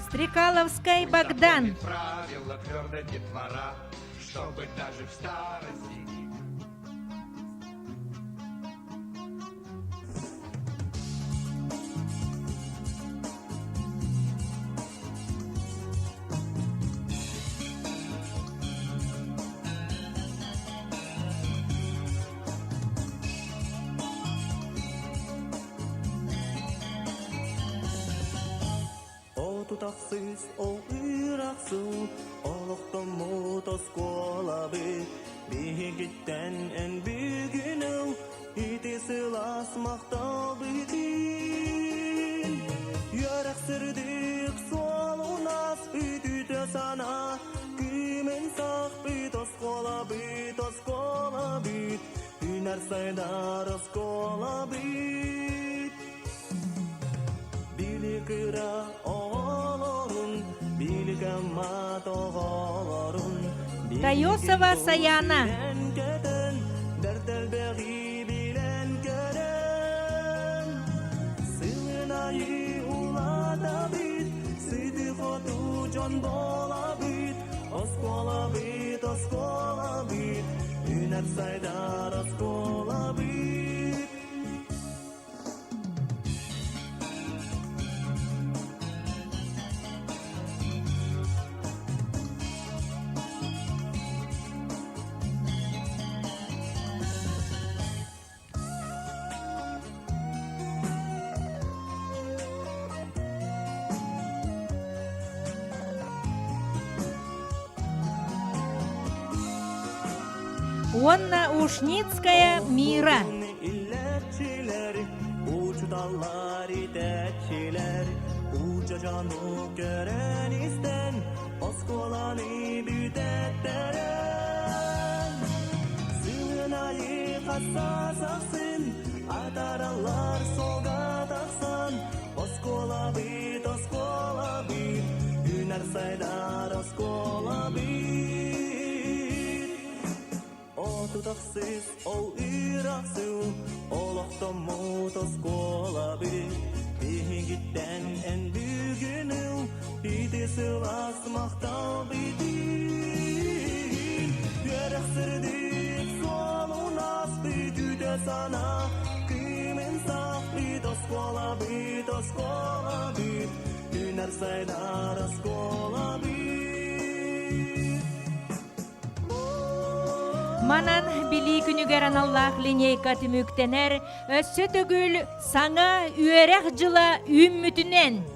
Стрекаловский Богдан. Правила твердо детвора, чтобы даже в старости. тутақсыз ол үйрақсу, олықтым мұтас қолабы, бейгіттен ән бүгіну, итесіл асмақтал бүтін. Йөрәксірдік суал унас бүтіті сана, күймен сақ бүтос қола бүт, үнәр сайдар оскола бүт. Bilikira oğlorun, bilikama toğolorun. Tayosova Sayana. Dertel beği bilen gören. Sığınayı ulada bit, sidi kodu can bola bit. Oskola bit, üner saydar oskola bit. Онна Ушницкая Мира. İlletçiler, uç dallar itetçiler, uca canı gören isten, oskolanı bütetteren. Sığınayı hassas aksın, ataralar solga taksan, oskola bit, üner saydar oskola bit. O tutaksız, ol iraksız, olakta mutas kola bir. Bihigitten en büyüğünü, bitesi asmakta bitin. Yöreksirdik solun aslı tüde sana, kimin saklı toskola bit, üner saydar oskola bit. Манан били күнүгеран Аллах линейка түмүктенер, өссө төгүл саңа үөрэх жыла үммүтүнен.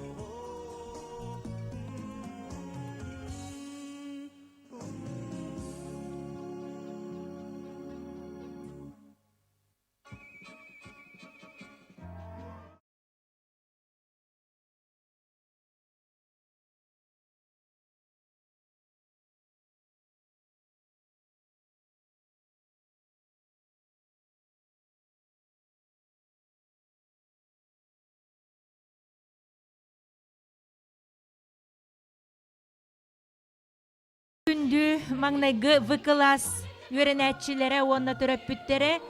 Күндү маңнайгы выкылас үйренәтчилere онна төрөппүттере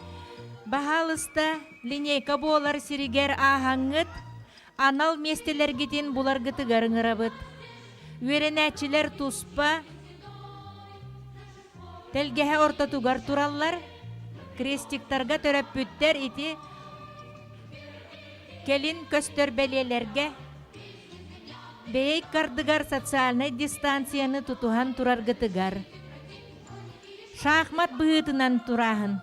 бахалыста линейка болар сиригер ахаңыт анал местелергитин буларгыты гарыңырабыт. Үйренәтчилер туспа телгеһе орта тугар тураллар крестиктарга төрөппүттер ити келин көстөрбелелерге бейк кардыгар социальный дистанцияны тутухан тураргытыгар. Шахмат быытынан тураһын.